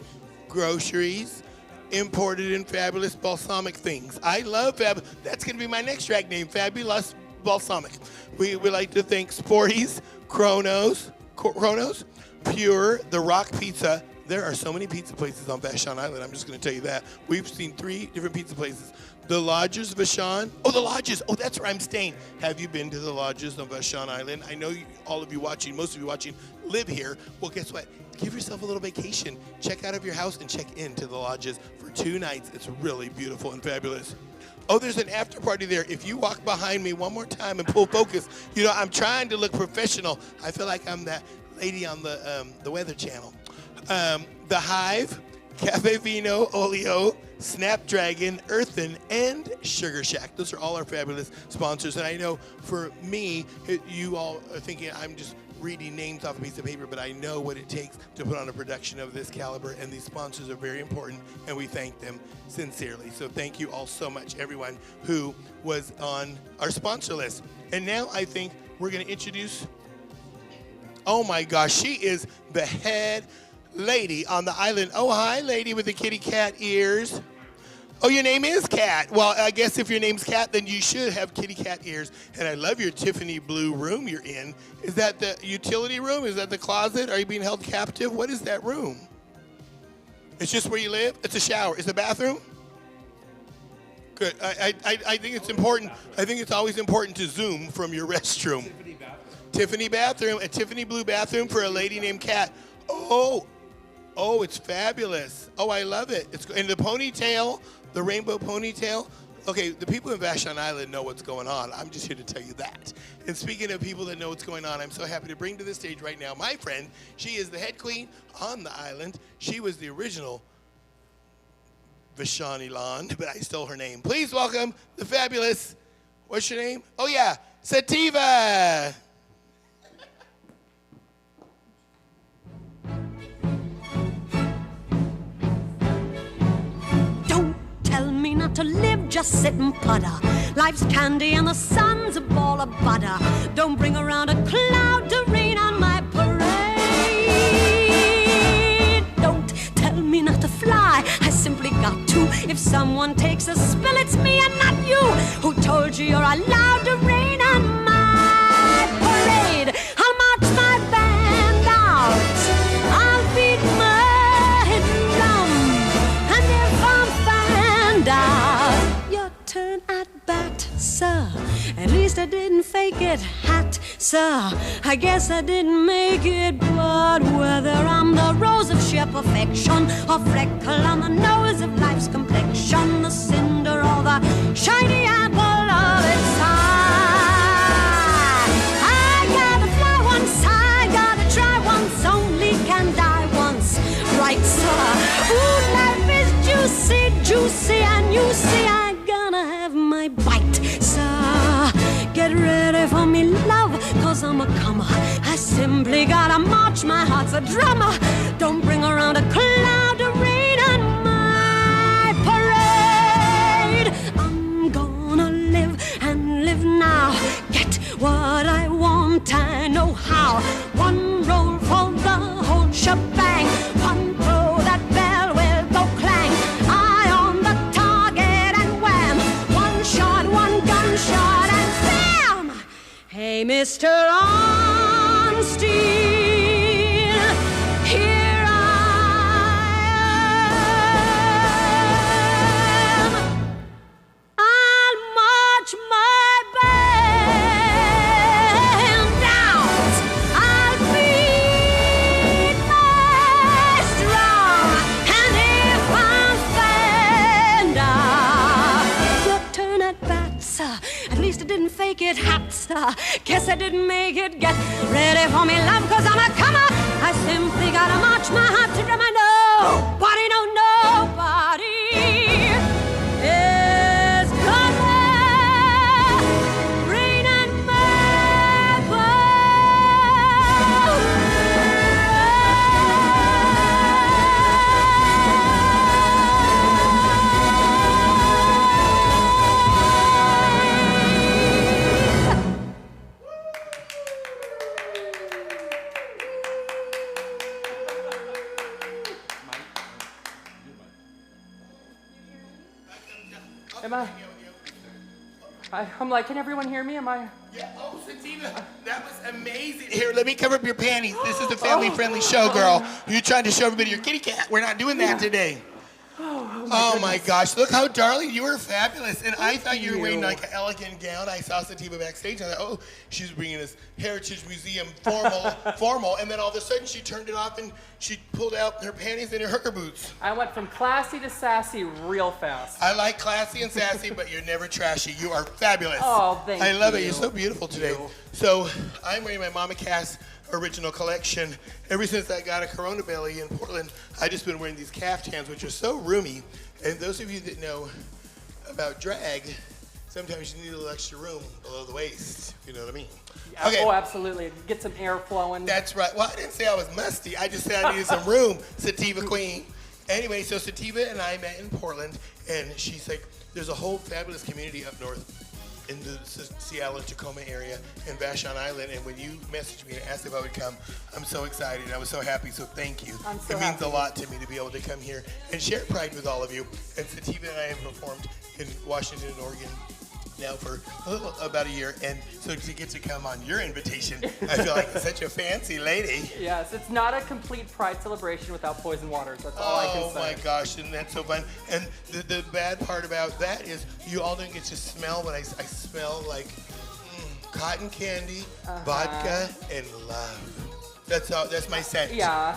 groceries, imported and fabulous balsamic things. I love That's going to be my next track name, Fabulous Balsamic. We would like to thank Sporty's, Chronos, Pure, The Rock Pizza. There are so many pizza places on Vashon Island. I'm just going to tell you that. We've seen 3 different pizza places. The Lodges, Vashon. Oh, the Lodges. Oh, that's where I'm staying. Have you been to the Lodges on Vashon Island? I know all of you watching, most of you watching, live here. Well, guess what? Give yourself a little vacation. Check out of your house and check into the Lodges for 2 nights. It's really beautiful and fabulous. Oh, there's an after party there. If you walk behind me one more time and pull focus, you know, I'm trying to look professional. I feel like I'm that lady on the Weather Channel. The Hive, Cafe Vino, Olio, Snapdragon, Earthen, and Sugar Shack. Those are all our fabulous sponsors. And I know for me, you all are thinking I'm just reading names off a piece of paper, but I know what it takes to put on a production of this caliber, and these sponsors are very important, and we thank them sincerely. So thank you all so much, everyone who was on our sponsor list. And now I think we're going to introduce, oh my gosh, she is the head lady on the island. Oh, hi, lady with the kitty cat ears. Oh, your name is Cat. Well, I guess if your name's Cat, then you should have kitty cat ears. And I love your Tiffany blue room you're in. Is that the utility room? Is that the closet? Are you being held captive? What is that room? It's just where you live? It's a shower. Is it a bathroom? Good. I think it's important. I think it's always important to zoom from your restroom. Tiffany bathroom. Tiffany bathroom. A Tiffany blue bathroom for a lady named Cat. Oh, it's fabulous. Oh, I love it. It's in the ponytail. The rainbow ponytail. Okay, the people in Vashon Island know what's going on. I'm just here to tell you that. And speaking of people that know what's going on, I'm so happy to bring to the stage right now my friend. She is the head queen on the island. She was the original Vashon Island, but I stole her name. Please welcome the fabulous, what's your name? Oh yeah, Sativa. Not to live, just sit and putter. Life's candy and the sun's a ball of butter. Don't bring around a cloud to rain on my parade. Don't tell me not to fly, I simply got to. If someone takes a spill, it's me and not you. Who told you you're allowed to rain on my parade? I'll march my band out, I'll beat my drum, and if I'm found out, your turn at bat, sir. At least I didn't fake it, hat, sir. I guess I didn't make it, but whether I'm the rose of sheer perfection or freckle on the nose of life's complexion, the cinder or the shiny apple of its eye, I gotta fly once, I gotta try once, only can die once, right, sir? Ooh, life is juicy, juicy, and you see I gonna have my bite, sir. Get ready for me, love, cause I'm a comer. I simply gotta march, my heart's a drummer. Don't bring around a cloud to rain on my parade. I'm gonna live and live now. Get what I want, I know how. One roll for the whole shebang. One throw, that bell will go clang. Eye on the target and wham. One shot, one gunshot and bam! Hey, Mr. On-Steel, here I am. I'll march my band out. I'll beat my drum, and if I'm found out, your turn at bat, sir. At least I didn't fake it, hat, sir. Guess I didn't make it. Get ready for me, love, cause I'm a comer. I simply gotta march my heart to drum. I know nobody, no, nobody is gonna rain on my parade. Am I? I'm like, can everyone hear me? Am I? Yeah. Oh, Sativa, that was amazing. Here, let me cover up your panties. This is a family-friendly show, girl. You're trying to show everybody your kitty cat. We're not doing that today. Oh my gosh, look how darling, you were fabulous. And I thought you were wearing like an elegant gown. I saw Sativa backstage. I thought, oh, she's bringing this Heritage Museum formal. And then all of a sudden she turned it off and she pulled out her panties and her hooker boots. I went from classy to sassy real fast. I like classy and sassy, but you're never trashy. You are fabulous. Oh, thank you. I love it. You're so beautiful today. So I'm wearing my Mama Cass original collection. Ever since I got a Corona belly in Portland, I just been wearing these caftans, which are so roomy. And those of you that know about drag, sometimes you need a little extra room below the waist. You know what I mean? Okay. Oh, absolutely. Get some air flowing. That's right. Well, I didn't say I was musty. I just said I needed some room, Sativa Queen. Anyway, so Sativa and I met in Portland, and she's like, there's a whole fabulous community up north in the Seattle and Tacoma area and Vashon Island. And when you messaged me and asked if I would come, I'm so excited. I was so happy, so thank you. It means a lot to me to be able to come here and share Pride with all of you. And Sativa and I have performed in Washington and Oregon now for about a year, and so to get to come on your invitation, I feel like such a fancy lady. Yes, it's not a complete Pride celebration without poison waters. That's all I can say. Oh my gosh, and that's so fun. And the bad part about that is you all don't get to smell, but I smell like cotton candy, vodka, and love. That's my scent. Yeah.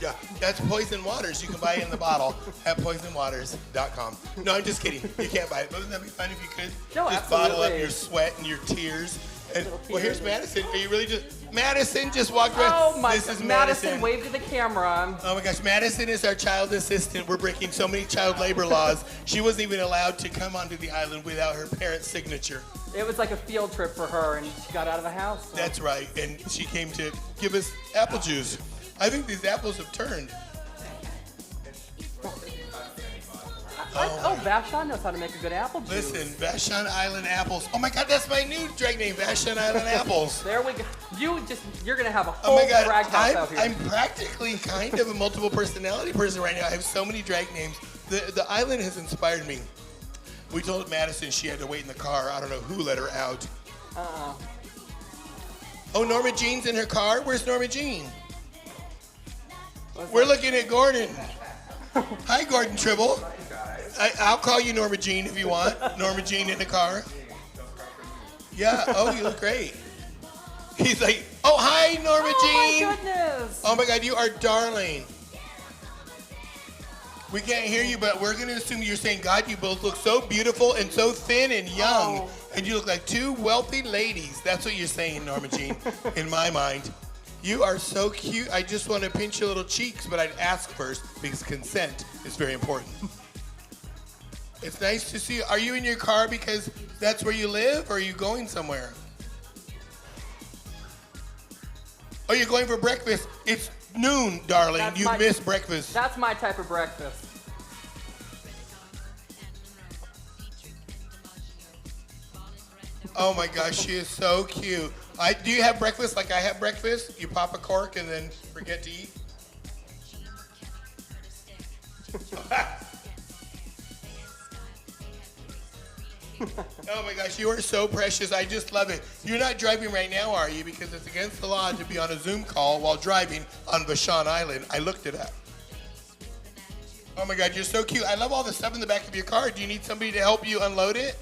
Yeah. That's Poison Waters. You can buy it in the bottle at poisonwaters.com. No, I'm just kidding. You can't buy it. Wouldn't that be fun if you could? No, just absolutely. bottle up your sweat and your tears. And well, here's Madison. Are you really Madison just walked right? Oh my This is God. Madison. Wave to the camera. Oh my gosh, Madison is our child assistant. We're breaking so many child labor laws. She wasn't even allowed to come onto the island without her parents' signature. It was like a field trip for her, and she got out of the house. So. That's right, and she came to give us apple juice. I think these apples have turned. Vashon knows how to make a good apple juice. Listen, Vashon Island apples. Oh my God, that's my new drag name, Vashon Island apples. There we go. You're gonna have a whole drag house out here. I'm practically kind of a multiple personality person right now. I have so many drag names. The island has inspired me. We told Madison she had to wait in the car. I don't know who let her out. Oh, Norma Jean's in her car? Where's Norma Jean? We're looking at Gordon. Hi, Gordon Tribble. I'll call you Norma Jean if you want. Norma Jean in the car. Yeah, oh, you look great. He's like, oh, hi, Norma Jean. Oh, my goodness. Oh, my God, you are darling. We can't hear you, but we're going to assume you're saying, God, you both look so beautiful and so thin and young. And you look like two wealthy ladies. That's what you're saying, Norma Jean, in my mind. You are so cute. I just want to pinch your little cheeks, but I'd ask first because consent is very important. It's nice to see you. Are you in your car because that's where you live, or are you going somewhere? Oh, you're going for breakfast. It's noon, darling. You missed breakfast. That's my type of breakfast. Oh my gosh, she is so cute. Do you have breakfast like I have breakfast? You pop a cork and then forget to eat? Oh my gosh, you are so precious. I just love it. You're not driving right now, are you? Because it's against the law to be on a Zoom call while driving on Vashon Island. I looked it up. Oh my God, you're so cute. I love all the stuff in the back of your car. Do you need somebody to help you unload it?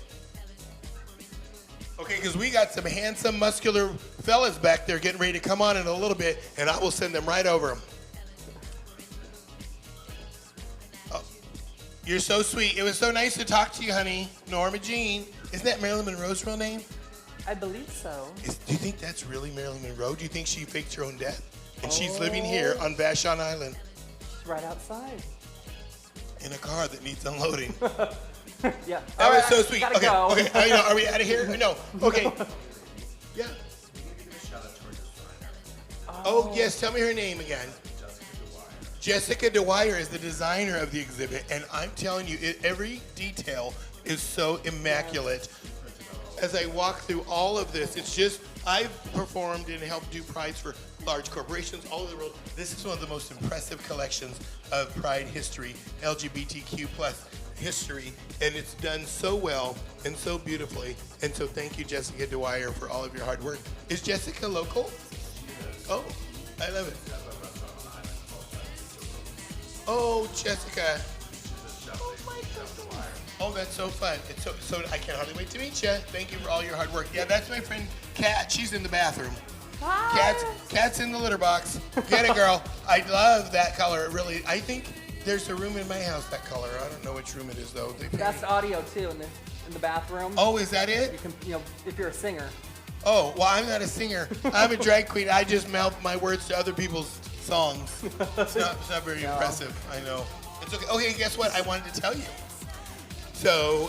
Okay, because we got some handsome, muscular fellas back there getting ready to come on in a little bit, and I will send them right over. Oh, you're so sweet. It was so nice to talk to you, honey. Norma Jean. Isn't that Marilyn Monroe's real name? I believe so. Do you think that's really Marilyn Monroe? Do you think she faked her own death? And she's living here on Vashon Island. She's right outside. In a car that needs unloading. Yeah. That was so sweet. Gotta Okay, go. okay. Are we out of here? No. Okay. Yeah. Oh, yes. Tell me her name again. Jessica Dwyer is the designer of the exhibit, and I'm telling you, every detail is so immaculate. As I walk through all of this, it's just, I've performed and helped do prides for large corporations all over the world. This is one of the most impressive collections of Pride history, LGBTQ+. history, and it's done so well and so beautifully. And so thank you, Jessica Dwyer, for all of your hard work. Is Jessica local? Oh, I love it. Oh, Jessica. Oh, that's so fun. It's so I can't hardly wait to meet you. Thank you for all your hard work. Yeah, that's my friend Kat. She's in the bathroom. Hi. Cat's in the litter box. Get it, girl. I love that color. It really, I think there's a room in my house that color. I don't know which room it is though. Best audio too in the bathroom. Oh, is that it? You can, if you're a singer. Oh, well, I'm not a singer. I'm a drag queen. I just mouth my words to other people's songs. It's not very impressive. I know. It's okay. Okay, guess what? I wanted to tell you. So,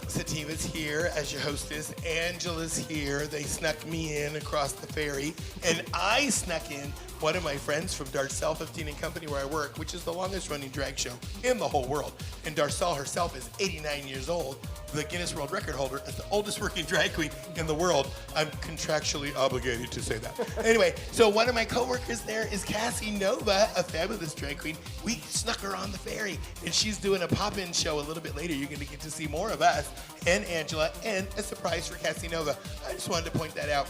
Sativa's here as your hostess. Angela's here. They snuck me in across the ferry. And I snuck in one of my friends from Darcel 15 and Company where I work, which is the longest running drag show in the whole world. And Darcel herself is 89 years old, the Guinness World Record holder as the oldest working drag queen in the world. I'm contractually obligated to say that. Anyway, so one of my coworkers there is Cassie Nova, a fabulous drag queen. We snuck her on the ferry, and she's doing a pop-in show a little bit later. You're going to get to see more of us and Angela and a surprise for Cassie Nova. I just wanted to point that out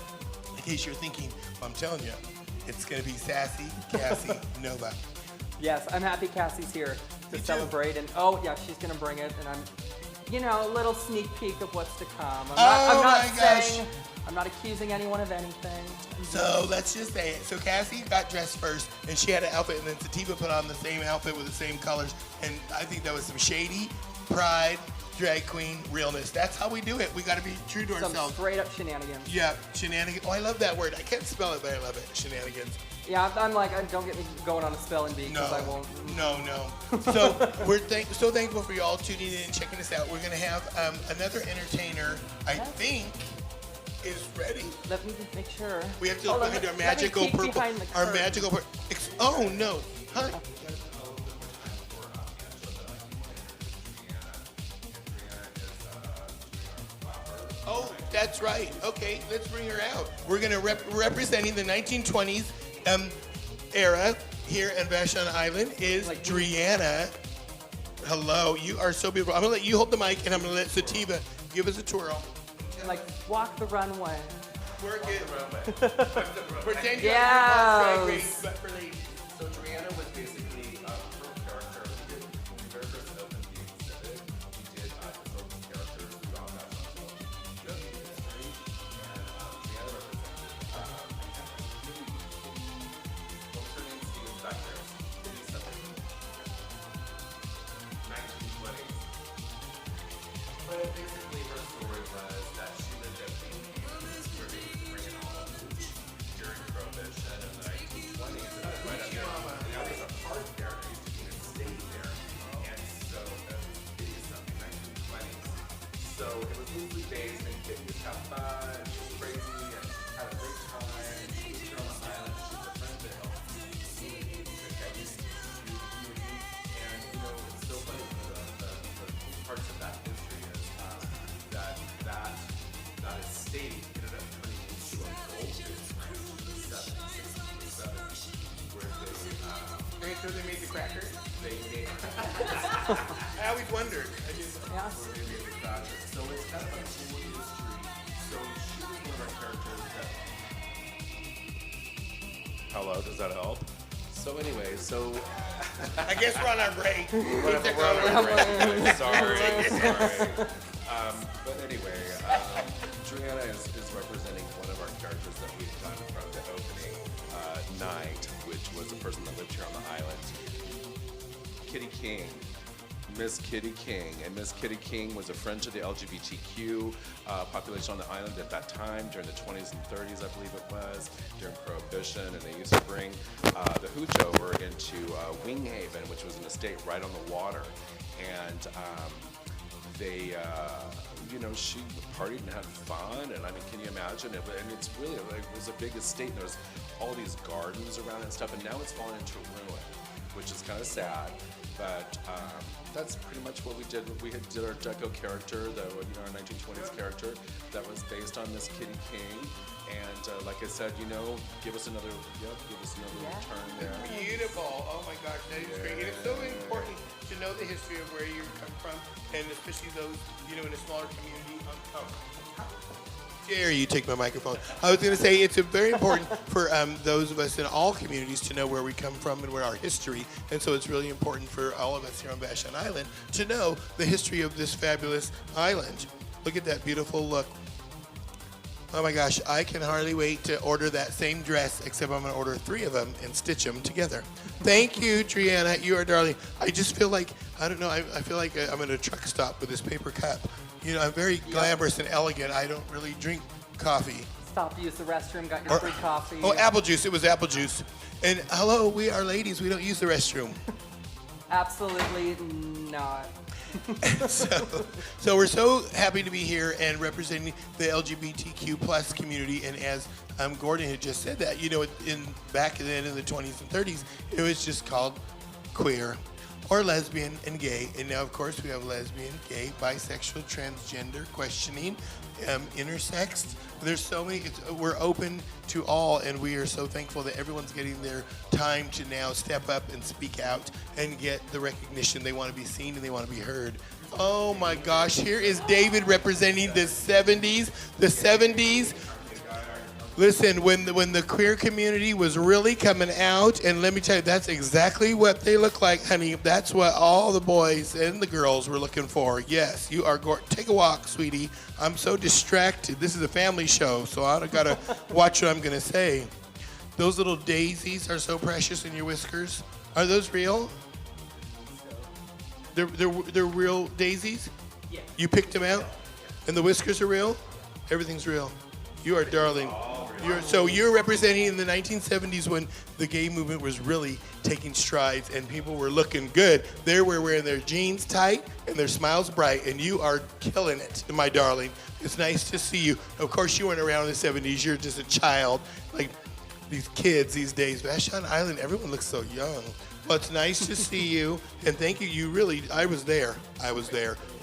in case you're thinking, well, I'm telling you, it's going to be sassy Cassie Nova. Yes, I'm happy Cassie's here to Me too. celebrate. And she's going to bring it. And I'm, a little sneak peek of what's to come. I'm not accusing anyone of anything. So let's just say it. So Cassie got dressed first, and she had an outfit, and then Sativa put on the same outfit with the same colors. And I think that was some shady pride, drag queen realness. That's how we do it. We got to be true to Some ourselves. straight up shenanigans. Yeah, shenanigans. Oh, I love that word. I can't spell it, but I love it. Shenanigans. Yeah, I'm like, don't get me going on a spelling bee because I won't. No. So we're so thankful for you all tuning in and checking us out. We're going to have another entertainer, I think, is ready. Let me make sure. We have to look into our magical purple. Our magical purple. Oh, no. Huh? Oh, that's right. Okay, let's bring her out. We're going to representing the 1920s era here in Vashon Island is Driana. Hello, you are so beautiful. I'm going to let you hold the mic, and I'm going to let Sativa give us a twirl. Like, walk the runway. Work it. Pretend you're Yes. drag race, but for ladies. So Driana was basically her character. We did the very first open the exhibit. We did her open characters throughout that show. She does the history, and Driana represented what's her name? Steven's back there. Kitty something. 1920s. But basically her story was that she lived at during Prohibition in the 1920s. And right up there, and now there's a park there, and there used to be a state there. And so it is something 1920s. So it was loosely based, and Kitty would have fun, she was crazy, and had a great time. She was here on the island, she was a friend that helped me to get used to you. And it's so funny, the parts of that history is that estate ended up turning into a gold business in the 70s, 60s, 70s, where they, So they made the crackers? they made, I always wondered. Yeah. where they made the crackers. So it's kind of a cool history. So she was one of our characters that, hello, does that help? So anyway, I guess we're on our break. Sorry. But anyway, Juliana is representing one of our characters that we've done from the opening night, which was a person that lived here on the island, Kitty King. Miss Kitty King. And Miss Kitty King was a friend to the LGBTQ population on the island at that time, during the 20s and 30s, I believe it was, during Prohibition. And they used to bring the hooch over into Winghaven, which was an estate right on the water. And they, she partied and had fun. And I mean, can you imagine it? And it's really, like, it was a big estate. And there's all these gardens around it and stuff. And now it's fallen into ruin, which is kind of sad. But that's pretty much what we did. We did our deco character, our 1920s character, that was based on Miss Kitty King. And like I said, give us another return there. Beautiful. Oh my gosh, that is great. And it's so important to know the history of where you come from, and especially those, in a smaller community. Dare you take my microphone? I was going to say it's very important for those of us in all communities to know where we come from and where our history. And so it's really important for all of us here on Vashon Island to know the history of this fabulous island. Look at that beautiful look. Oh my gosh, I can hardly wait to order that same dress, except I'm going to order 3 of them and stitch them together. Thank you, Triana. You are darling. I just feel like, I don't know, I feel like I'm at a truck stop with this paper cup. I'm very glamorous and elegant. I don't really drink coffee. Stopped to use the restroom, got your free coffee. Oh, apple juice. It was apple juice. And hello, we are ladies. We don't use the restroom. Absolutely not. So we're so happy to be here and representing the LGBTQ plus community. And as Gordon had just said that, back then in the 20s and 30s, it was just called queer or lesbian and gay. And now, of course, we have lesbian, gay, bisexual, transgender, questioning, intersex. There's so many. We're open to all, and we are so thankful that everyone's getting their time to now step up and speak out and get the recognition. They want to be seen and they want to be heard. Oh my gosh, here is David representing the 70s. The 70s. Listen, when the queer community was really coming out, and let me tell you, that's exactly what they look like, honey. That's what all the boys and the girls were looking for. Yes, you are take a walk, sweetie. I'm so distracted. This is a family show, so I gotta watch what I'm gonna say. Those little daisies are so precious in your whiskers. Are those real? They're real daisies? Yeah. You picked them out? And the whiskers are real? Everything's real. You are darling. You're representing in the 1970s when the gay movement was really taking strides and people were looking good. They were wearing their jeans tight and their smiles bright, and you are killing it, my darling. It's nice to see you. Of course, you weren't around in the 70s. You're just a child. Like these kids these days. Vashon Island, everyone looks so young. Well, it's nice to see you, and thank you. I was there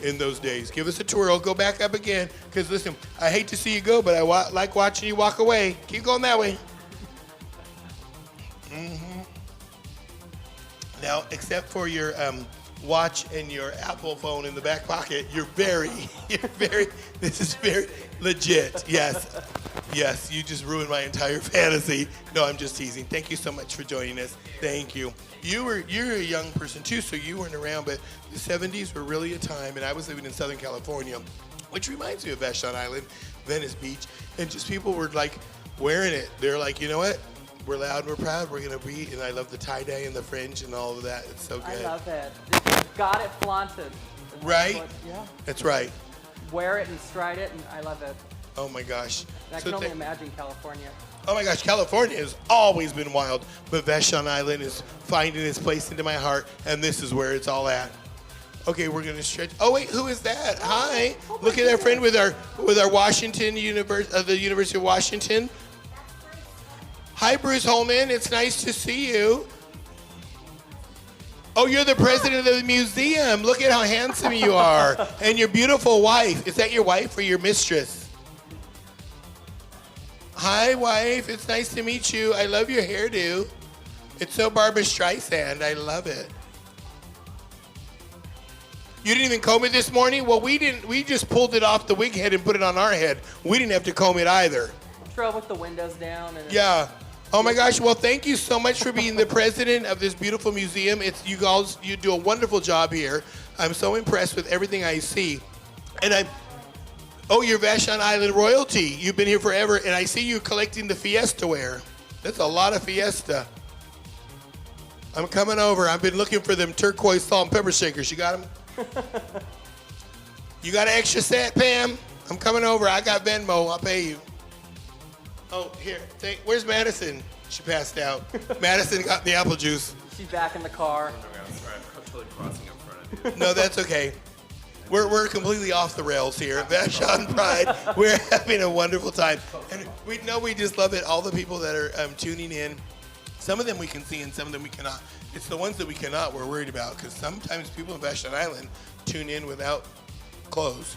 in those days. Give us a twirl. Go back up again, because listen, I hate to see you go, but I like watching you walk away. Keep going that way. Now, except for your watch and your Apple phone in the back pocket, this is very legit. Yes, you just ruined my entire fantasy. No, I'm just teasing. Thank you so much for joining us. Thank you. You're a young person too, so you weren't around, but the 70s were really a time, and I was living in Southern California, which reminds me of Vashon Island, Venice Beach, and just people were like wearing it. They're like, you know what? We're loud, we're proud, we're gonna be, and I love the tie-dye and the fringe and all of that. It's so good. I love it. Just got it flaunted. Right? Yeah. That's right. Wear it and stride it, and I love it. Oh my gosh. I can only imagine California. Oh my gosh, California has always been wild, but Vashon Island is finding its place into my heart, and this is where it's all at. Okay, we're gonna stretch. Oh wait, who is that? Hi. Look at our friend with our Washington the University of Washington. Hi, Bruce Holman. It's nice to see you. Oh, you're the president of the museum. Look at how handsome you are, and your beautiful wife. Is that your wife or your mistress? Hi, wife. It's nice to meet you. I love your hairdo. It's so Barbra Streisand. I love it. You didn't even comb it this morning? Well, we didn't. We just pulled it off the wig head and put it on our head. We didn't have to comb it either. Drove with the windows down. Yeah. Oh my gosh. Well, thank you so much for being the president of this beautiful museum. You do a wonderful job here. I'm so impressed with everything I see. And you're Vashon Island royalty. You've been here forever, and I see you collecting the Fiesta wear. That's a lot of Fiesta. I'm coming over. I've been looking for them turquoise salt and pepper shakers. You got them? You got an extra set, Pam? I'm coming over. I got Venmo. I'll pay you. Oh, here. Where's Madison? She passed out. Madison got the apple juice. She's back in the car. I'm totally crossing in front of you. No, that's okay. We're completely off the rails here at Vashon Pride. We're having a wonderful time. And we just love it. All the people that are tuning in, some of them we can see and some of them we cannot. It's the ones that we cannot we're worried about, because sometimes people in Vashon Island tune in without clothes.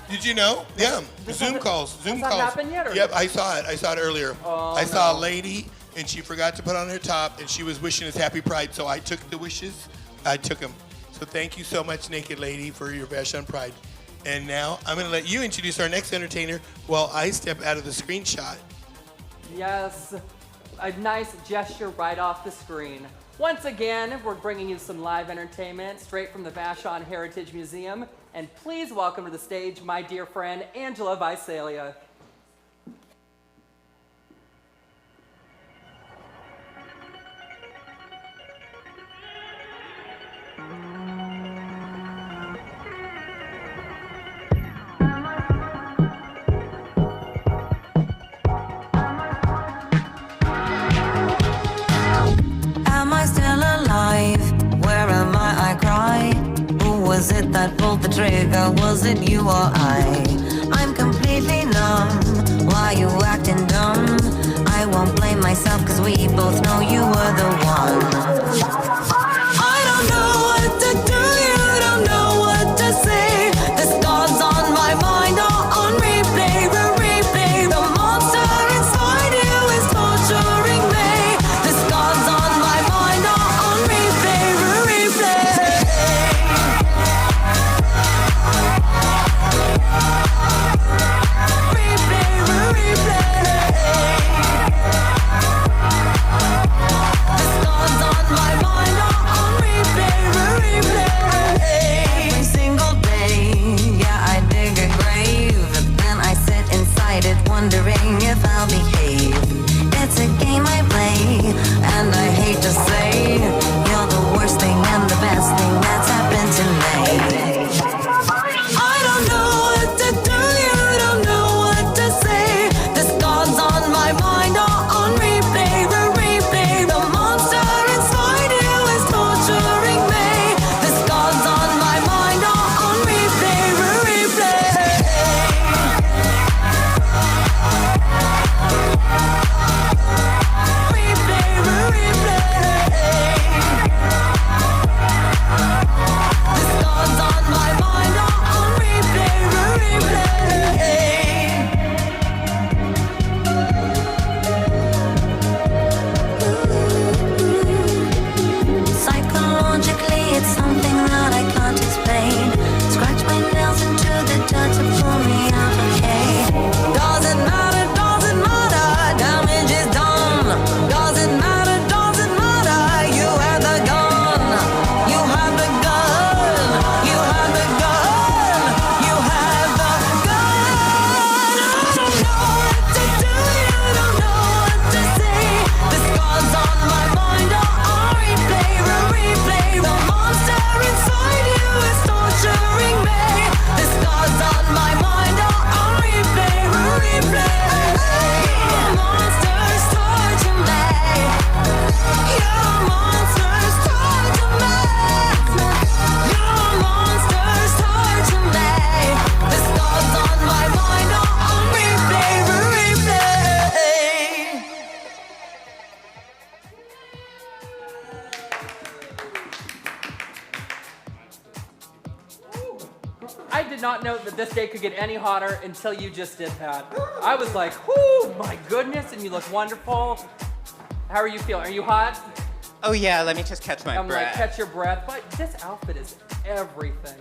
Did you know? Yeah, Zoom calls. Has that happened yet, or- Yep, I saw it. I saw it earlier. Oh, I saw a no. lady, and she forgot to put on her top, and she was wishing us happy Pride. So I took the wishes. I took them. So thank you so much, Naked Lady, for your Vashon Pride. And now I'm going to let you introduce our next entertainer while I step out of the screenshot. Yes, a nice gesture right off the screen. Once again, we're bringing you some live entertainment straight from the Vashon Heritage Museum. And please welcome to the stage my dear friend, Angela Visalia. Am I still alive? Where am I cry? Who was it that pulled the trigger? Was it you or I? I'm completely numb. Why you acting dumb? I won't blame myself cause we both know you were the one. I don't know what to do, you don't know what to say. The scars on my mind are on replay, replay. The monster inside you is torturing me. The scars on my mind are on replay, replay. Replay, replay. The scars on my mind are on replay, replay. Every single day, yeah, I dig a grave, but then I sit inside it wondering if I'll behave. It's a game I play, and I hate to say, you're the worst thing and the best thing that's happened to me. I don't know what to do, you don't know what to say. The scars on my mind are on replay, replay. The monster inside you is torturing me. The scars on my mind are on replay, replay. Replay, replay. The scars on my mind are on replay, replay. Psychologically, it's something that I can't explain. Scratch my nails into the dirt to pull me out, okay? Doesn't matter, damage is done. Doesn't matter, you had the gun. You had the gun. You had the gun. You had the gun. I don't know what to do, you don't know what to say. The scars on my mind are on replay, replay. The monster inside you is torturing me. The scars on my mind are on replay, replay. Your monsters torture me. Your monsters torture me. Your monsters torture me. The scars on my mind are on replay, replay. I did not know that this day could get any hotter until you just did that. I was like, whoo, my goodness, and you look wonderful. How are you feeling? Are you hot? Oh yeah, let me just catch my I'm breath. like, catch your breath. But this outfit is everything.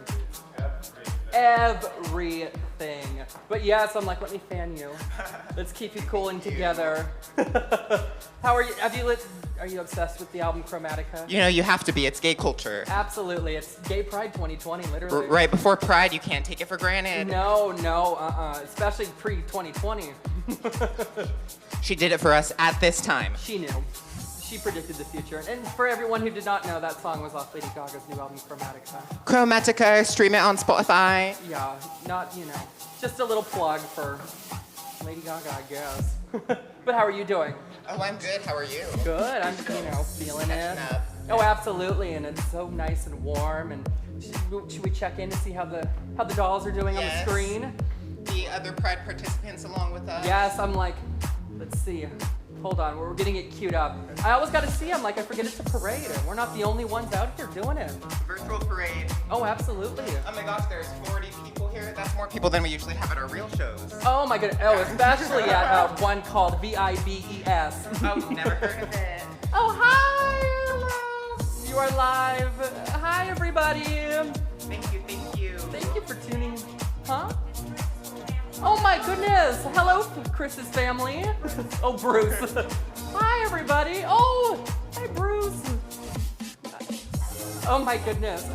Everything. But yes, I'm like, let me fan you. Let's keep you cooling together. How are you? Are you obsessed with the album Chromatica? You know, you have to be. It's gay culture. Absolutely. It's Gay Pride 2020, literally. Right before Pride, you can't take it for granted. No, especially pre-2020. She did it for us at this time. She knew. She predicted the future. And for everyone who did not know, that song was off Lady Gaga's new album, Chromatica. Chromatica, stream it on Spotify. Yeah, just a little plug for Lady Gaga, I guess. But how are you doing? Oh, I'm good. How are you? Good. I'm, feeling it. Catching up. Oh, absolutely. And it's so nice and warm. And should we check in to see how the dolls are doing on the screen? The other Pride participants along with us. Yes, I'm like, let's see. Hold on, we're getting it queued up. I always got to see them, like I forget it's a parade. And we're not the only ones out here doing it. Virtual parade. Oh, absolutely. Oh my gosh, there's 40 people here. That's more people than we usually have at our real shows. Oh my goodness. Oh, especially at one called VIBES. Oh, never heard of it. Oh, hi. You are live. Hi, everybody. Thank you, thank you. Thank you for tuning. Huh? Oh my goodness. Hello, Chris's family. Oh, Bruce. Hi, everybody. Oh, hi, Bruce. Oh my goodness.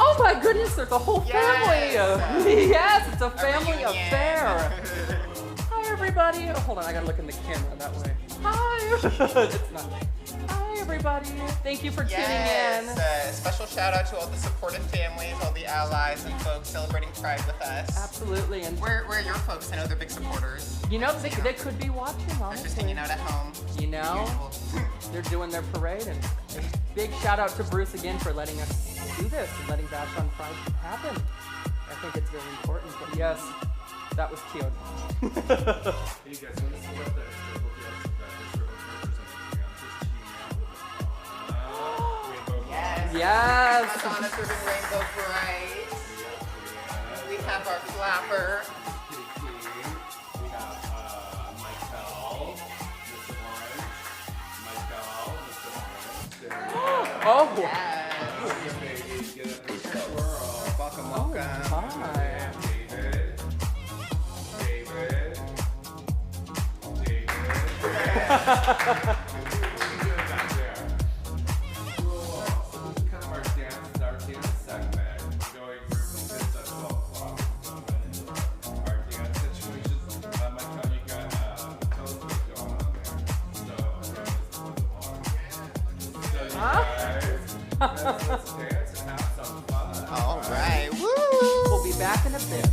Oh my goodness, there's a whole family. Yes, it's a family affair. Hi, everybody. Oh, hold on, I gotta look in the camera that way. Hi. It's not. Hi, everybody. Thank you for tuning in. Special shout out to all the supportive families, all the allies and folks celebrating Pride with us. Absolutely. And where are your folks? I know they're big supporters. You know, they could be watching, honestly. They're just hanging out at home. You know, they're doing their parade. And big shout out to Bruce again for letting us do this and letting Vashon Pride happen. I think it's very important. But yes, that was cute. Hey, you guys want to see what the historical Yes. Madonna serving Rainbow Bright. We have our flapper. We have Michael, Mr. Orange, Mr. Orange. Oh. Yes. Welcome, welcome. Hi. David. Let's dance and have some fun. All right. Woo! We'll be back in a bit.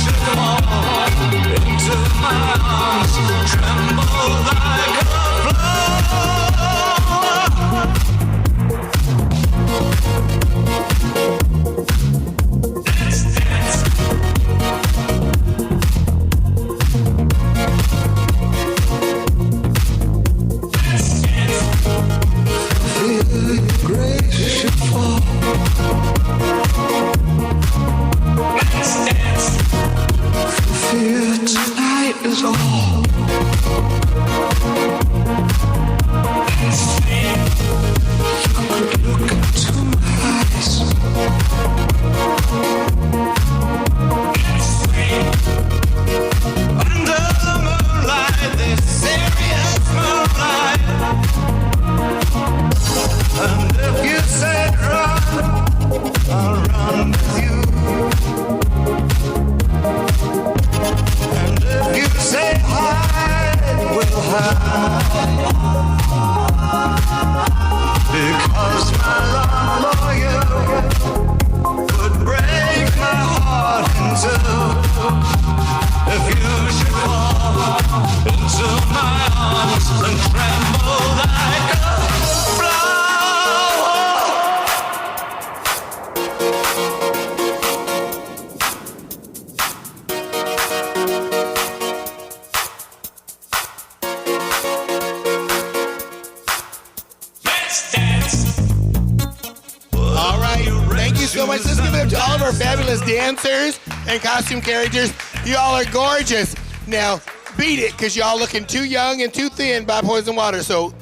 should fall into my arms, tremble like a flower. Let's dance. Let's dance. Feel your grace should fall. Let's dance. Fear tonight is all. Let's sing. Look into my eyes. Let's swing. Under the moonlight, this serious moonlight. And if you say run, I'll run with you. And if you say hide, we'll hide. Because my love for you would break my heart in two. If you should fall into my arms and tremble like a flower. Let's dance. All right, thank you so much. Let's give it up to all of our fabulous dancers and costume characters. You all are gorgeous. Now, beat it, because y'all looking too young and too thin by Poison Water. So,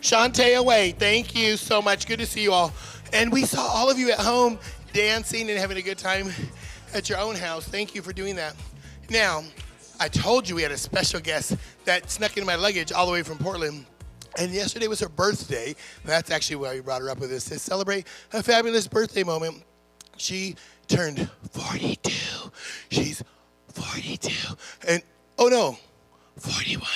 Shantae away. Thank you so much. Good to see you all. And we saw all of you at home dancing and having a good time at your own house. Thank you for doing that. Now, I told you we had a special guest that snuck into my luggage all the way from Portland. And yesterday was her birthday. That's actually why we brought her up with us, to celebrate a fabulous birthday moment. She turned 42. She's 42. And, oh no, 41.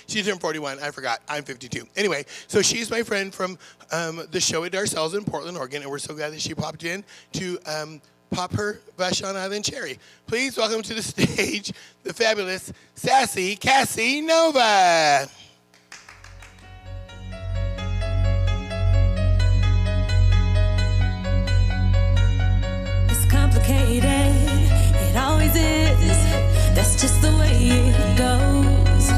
She turned 41. I forgot. I'm 52. Anyway, so she's my friend from the show at Darcel's in Portland, Oregon, and we're so glad that she popped in to pop her Vashon Island cherry. Please welcome to the stage the fabulous, sassy Cassie Nova. It's complicated, it always is. That's just the way it goes.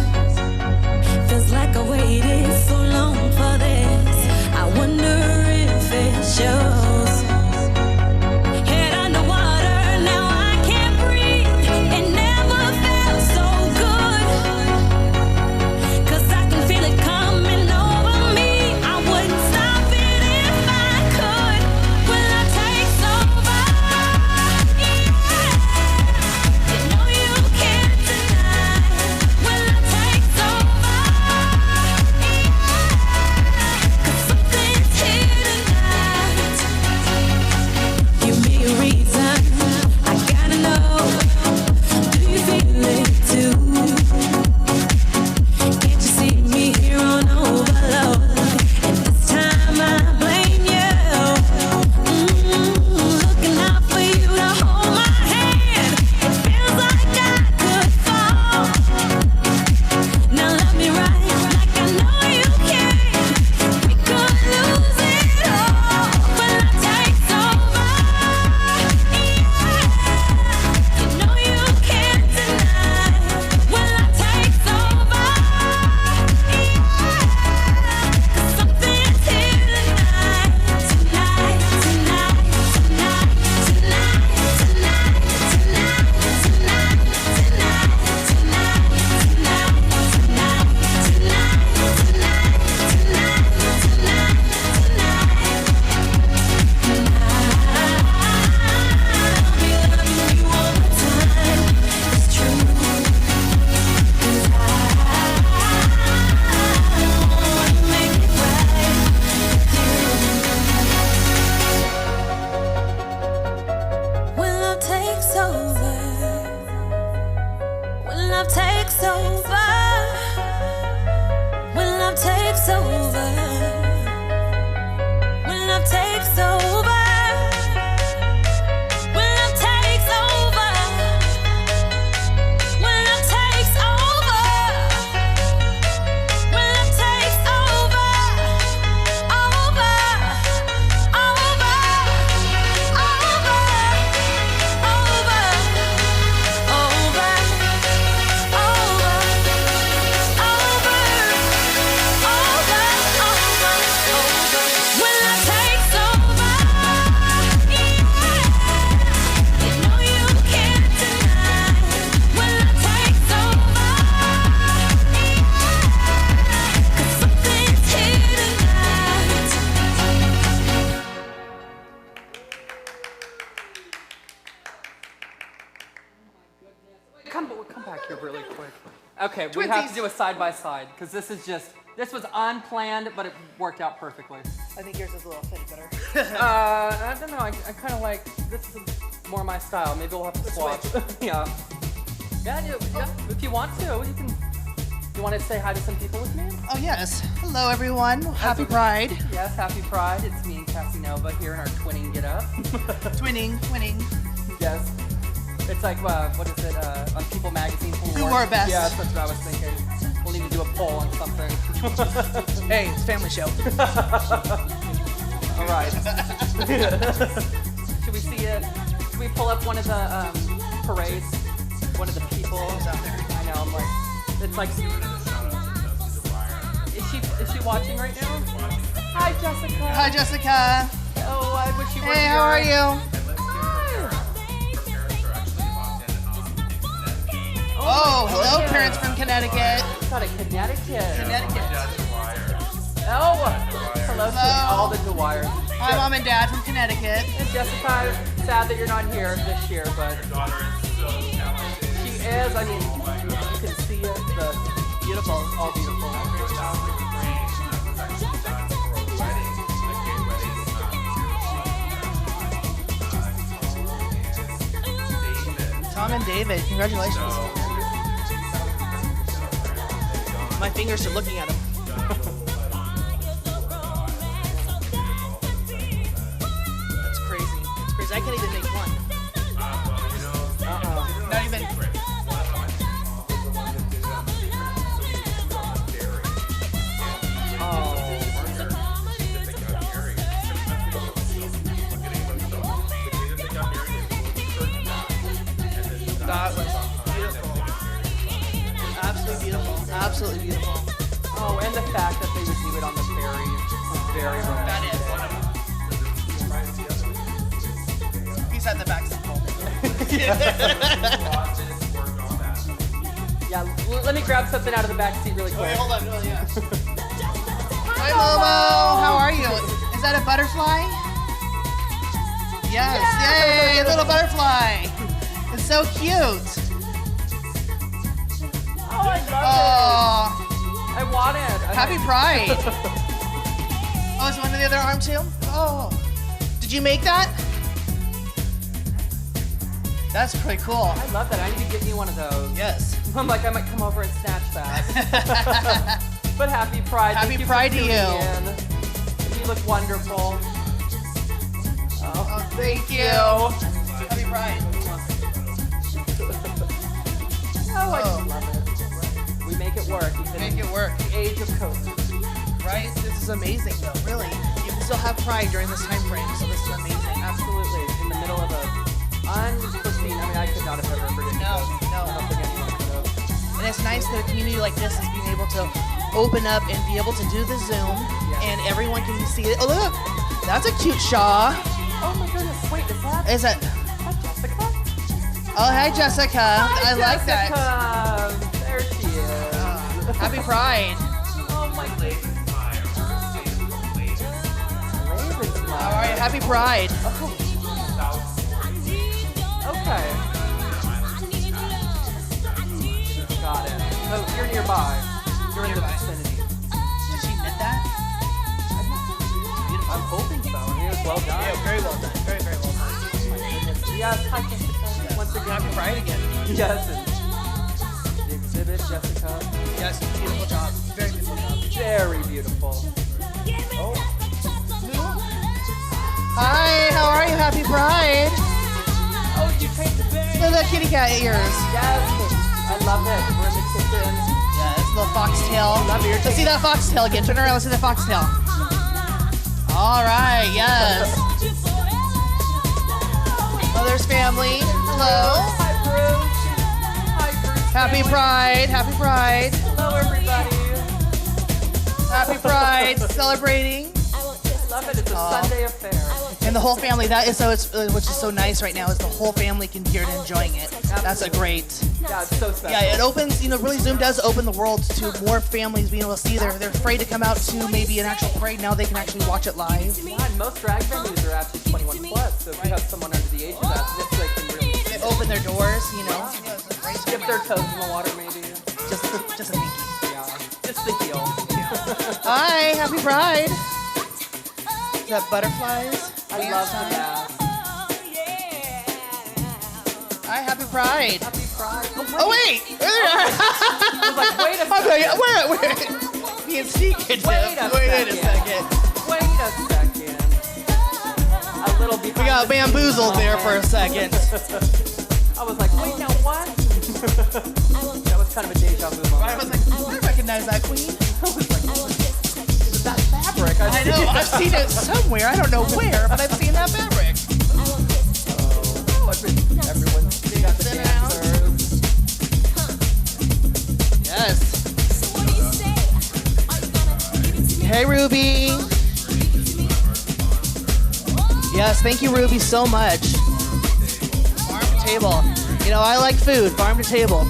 Feels like I waited so long for this. I wonder if it shows. Head underwater, now I can't breathe. It never felt so good. 'Cause I can feel it coming over me. I wouldn't stop it if I could. Will I take over? Yeah. You know you can't deny. Will I take over? Yeah. 'Cause something's here tonight. Give me a reason. I gotta know. Do you feel it too? Can't you see me here on overload? And this time I blame you. Looking out for you to hold my hand. It feels like I could fall. Now love me right, like I know you can. We could lose it all. Will I take over? Yeah. You know you can't deny. Will I take over? Yeah. 'Cause something's here tonight. Tonight, tonight, tonight, tonight, tonight, tonight, tonight, tonight, tonight, When love takes over, when love takes over, when love takes over, when love takes over, when love takes over, come back here really quick. Okay, we have to do a side by side because this was unplanned, but it worked out perfectly. I think yours is a little thin better. I don't know. I kind of like this is more my style. Maybe we'll have to swap. Yeah. Yeah. If you want to, you can. You want to say hi to some people with me? Oh, yes. Hello, everyone. Happy Pride. Yes, happy Pride. It's me and Cassie Nova here in our twinning get-up. Twinning. Yes. It's like, what is it, on People Magazine? Who wore best? Yeah, that's what I was thinking. We'll need to do a poll on something. Hey, it's a family show. All right. Should we see it? Should we pull up one of the parades? One of the people out there? I know, I'm like, it's like, is she watching right now? Hi, Jessica. Hi, Jessica. Oh, I wish you were Hey, here. how are you? Oh, hello, parents from Connecticut. Got a Connecticut. Connecticut. Oh, hello to all the Dwyers. Hi, Mom and Dad from Connecticut. And Jessica, sad that you're not here this year, but she is. I mean, you can see it. The beautiful, all beautiful. Tom and David, congratulations. My fingers are looking at him. That's crazy. It's crazy. I can't even make one. Not even. That was beautiful. Absolutely beautiful. Absolutely beautiful. Oh, and the fact that they would do it on the ferry was very romantic. That is. He's at the back seat. Yeah, let me grab something out of the back seat really quick. Wait, hold on. Oh, yeah. Hi, Momo. How are you? Is that a butterfly? Yes. Yay, a little butterfly. It's so cute. Oh, I love Oh, it. I want it. happy Pride. Oh, is one of the other arm too? Oh. Did you make that? That's pretty cool. I love that. I need to get you one of those. Yes. I'm like, I might come over and snatch that. But happy Pride. Happy Thank you Pride for to tuning you. in. You look wonderful. Oh, thank you. Happy Pride. Oh, I just love it. We make it work. Even Make it work. in the age of COVID. Right? This is amazing though, really. You can still have pride during this time frame, so this is amazing. Absolutely. In the middle of a unforeseen, I mean, I could not have ever predicted No, this. no. I don't think anyone could have. And it's nice that a community like this is being able to open up and be able to do the Zoom, and everyone can see it. Oh, look, that's a cute Shaw. Oh my goodness, wait, Is that? Jessica? Oh, hi, Jessica. I like that. Jessica. There she is. Happy Pride. Oh my goodness. All right, Happy Pride. Okay. Got it. So you're nearby. You're in the vicinity. Did she knit that? I'm hoping so. I mean, it was well done. Yeah, very well done. Very, very well done. Yes, hi Jessica. Once again. Happy Pride again. Yes. And the exhibit, Jessica. Yes, beautiful job. Very beautiful job. Very beautiful. Oh. Hi, how are you? Happy Pride. Oh, you paint the bag. Look at that kitty cat ears. Yes. I love it. We're in the kitchen. Yes, little foxtail. Love it. Let's see that foxtail again. Turn around. Let's see that foxtail. All right. Yes. Mother's family. Hello. Hi, Bruce. Hi, Bruce. Happy Pride. Happy Pride. Hello, everybody. Happy Pride. Celebrating. Love it. It's a Sunday affair. And the whole family. That is so. It's which is so nice right now is the whole family can hear it and enjoying it. That's a great. Yeah, it's so special. Yeah, it opens. You know, really, Zoom does open the world to more families being able to see. They're afraid to come out to maybe an actual parade. Now they can actually watch it live. Yeah, and most drag venues are actually 21 plus. So if you have someone under the age of that, this like can really They open their doors. You know. Yeah, Dip their toes in the water, maybe. Just a pinky. Yeah, just the heel. Hi, happy Pride. Is that butterflies? I love the mask. Hi, happy Pride. Happy Pride. Oh wait! I was like, wait a second. Wait. Being secretive. Wait a second. Wait a second. A little behind. We got bamboozled there for a second. I was like, wait, now what? That was kind of a deja vu moment. I was like, I recognize that queen. That fabric. I know. I've seen it somewhere. I don't know where, but I've seen that fabric. Oh, everyone's got the dancers. Yes. Hey, Ruby. Yes, thank you, Ruby, so much. Farm to table. You know, I like food. Farm to table.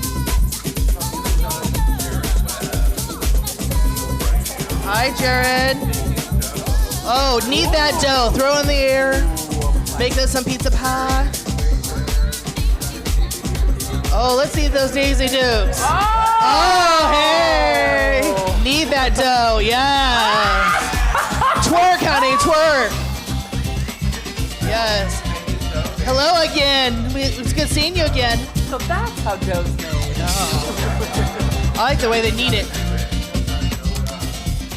Hi, Jared. Oh, knead that dough. Throw in the air. Make this some pizza pie. Oh, let's see those Daisy Dukes. Oh, hey. Knead that dough. Yes. Twerk, honey. Twerk. Yes. Hello again. It's good seeing you again. So that's how dough's made. I like the way they knead it.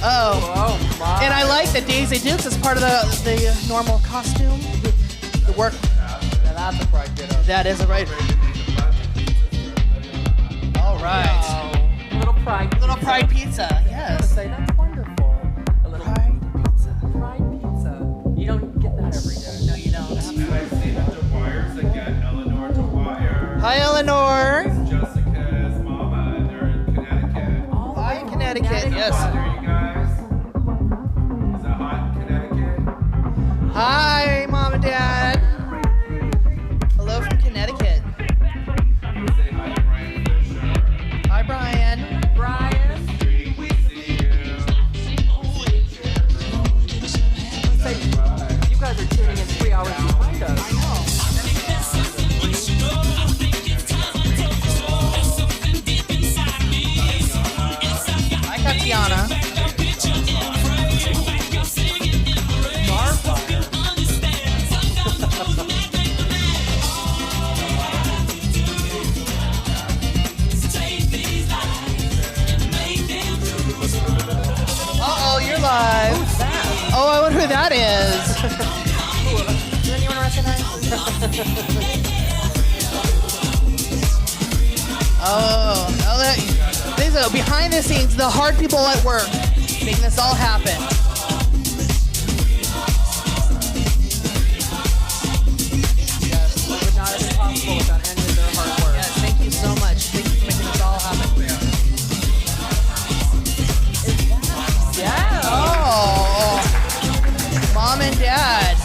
Oh my. And I like that Daisy Dukes is part of the normal costume. The work. Now that's a pride get up. That is a right. All right. Little pride. Little pride pizza. Yes. Say that's wonderful. A little Pride pizza. pride pizza. You don't get that every day. No, you don't. Hi, Hi, Eleanor. Jessica's mama, and they're in Connecticut. Hi, Connecticut. Yes. There you guys. Is that hot in Connecticut? Hi, Mom and Dad. Hello from Connecticut. Say hi to Brian Fisher. Hi, Brian. Brian. Street, we see you. Say, you guys are tuning in 3 hours behind us. I know. Hi, Tatiana. Uh-oh, you're live. Who's that? Oh, I wonder who that is. Does anyone recognize? These are behind the scenes, the hard people at work, making this all happen. Yes, it would not have been possible without any of their hard work. Yes, thank you so much. Thank you for making this all happen. Yeah. Oh, Mom and Dad.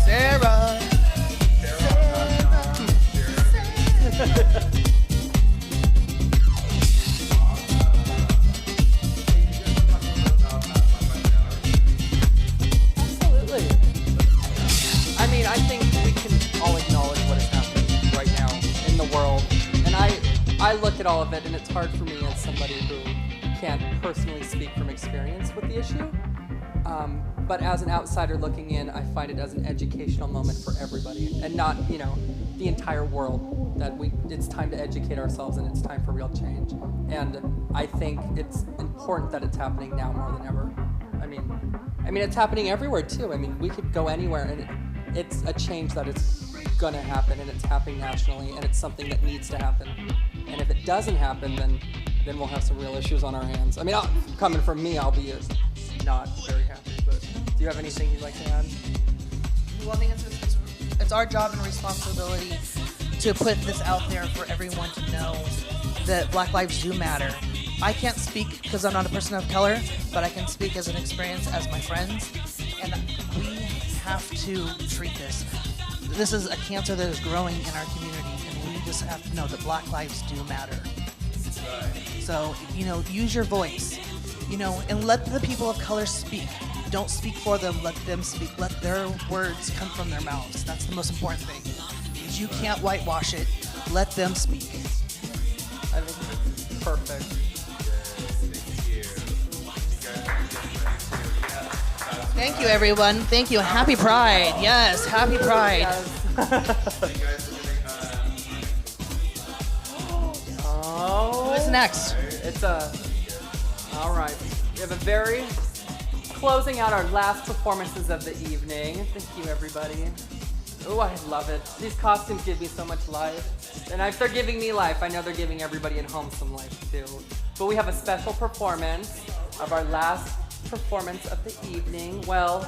Sarah. Absolutely. I mean, I think we can all acknowledge what is happening right now in the world. And I look at all of it, and it's hard for me as somebody who can't personally speak from experience with the issue. But as an outsider looking in, I find it as an educational moment for everybody, and not, the entire world. That it's time to educate ourselves, and it's time for real change. And I think it's important that it's happening now more than ever. I mean, it's happening everywhere too. I mean, we could go anywhere, and it's a change that is gonna happen, and it's happening nationally, and it's something that needs to happen. And if it doesn't happen, then we'll have some real issues on our hands. I mean, coming from me, I'll be not very happy. But do you have anything you'd like to add? Well, I think it's our job and responsibility to put this out there for everyone to know that Black lives do matter. I can't speak because I'm not a person of color, but I can speak as an experience as my friends, and we have to treat this. This is a cancer that is growing in our community, and we just have to know that Black lives do matter. So, use your voice, and let the people of color speak. Don't speak for them, let them speak. Let their words come from their mouths. That's the most important thing. Because you can't whitewash it. Let them speak. I think it's perfect. Thank you, everyone. Thank you. Happy Pride. Yes, happy Pride. Oh. What's next? All right. We have a very closing out our last performances of the evening. Thank you, everybody. Oh, I love it. These costumes give me so much life. And if they're giving me life, I know they're giving everybody at home some life too. But we have a special performance of our last performance of the evening. Well,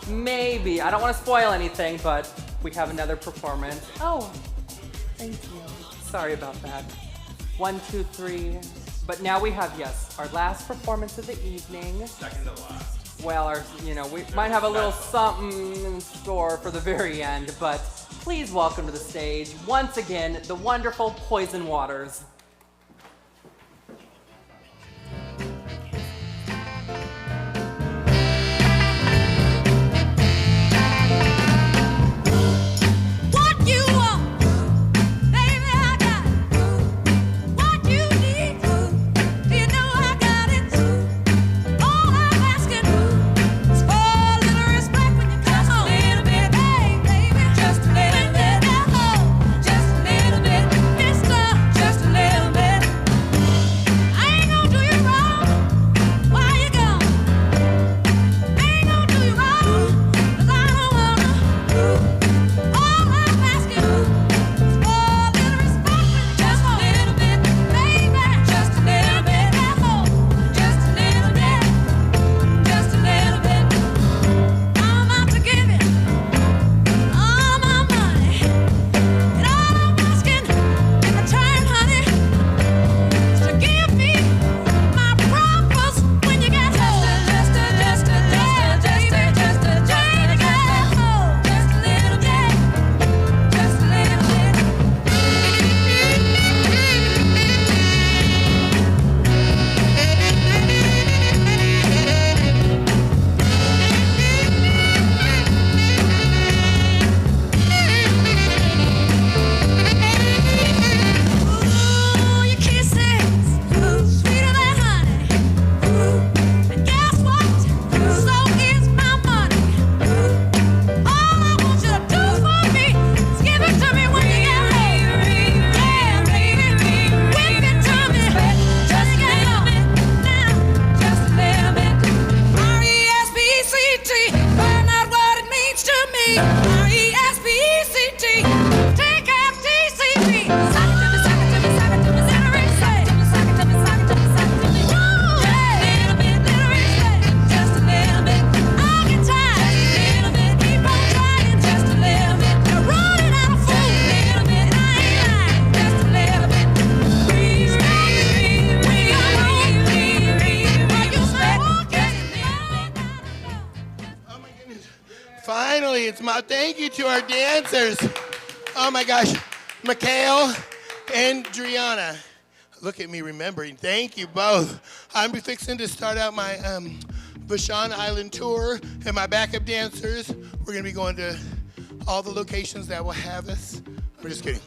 maybe. I don't want to spoil anything, but we have another performance. Oh, thank you. Sorry about that. 1, 2, 3. But now we have, yes, our last performance of the evening. Second to last. Well, we might have a little something in store for the very end, but please welcome to the stage, once again, the wonderful Poison Waters. What you want, baby, I got it. What you need, you know I got it. All I'm asking is for a little respect when you come home. Just a little bit, baby, just a little bit. Just a little bit, mister, just a little bit. I ain't gonna do you wrong while you're gone. I ain't gonna do you wrong, 'cause I don't wanna. All I'm asking is for a little respect. Just a little bit, baby. Just a little bit. Just a little bit. Just a little bit. I'm out to give you all my money. And all I'm asking in return, honey, is to give me my promise when you get home. Just a little bit. Just a little bit. Just a little bit. Just a little bit. Ooh, your kisses, sweeter than honey. And guess what? So is my money. All I want you to do for me is give it to me when you get home. Yeah, baby, whip it to me. Just get home now, just a little bit. R-E-S-P-E-C-T, find out what it means to me. R-E-S-P-E-C-T, take F-T-C-T. Sock it to me, sock it to me, sock it to me, little respect. Sock it to me, sock it to me, sock it to me. Yeah, little bit, little respect. Just a little bit. I'll get tired. Little bit, keep on trying. Just a little bit. You're running out of food. Little bit, I ain't lying. Just a little bit. Please, what you say? Oh my goodness. Finally, it's my thank you to our dancers. Oh my gosh. Mikhail and Driana. Look at me remembering. Thank you both. I'm fixing to start out my Vashon Island tour, and my backup dancers, we're going to be going to all the locations that will have us. I'm just kidding.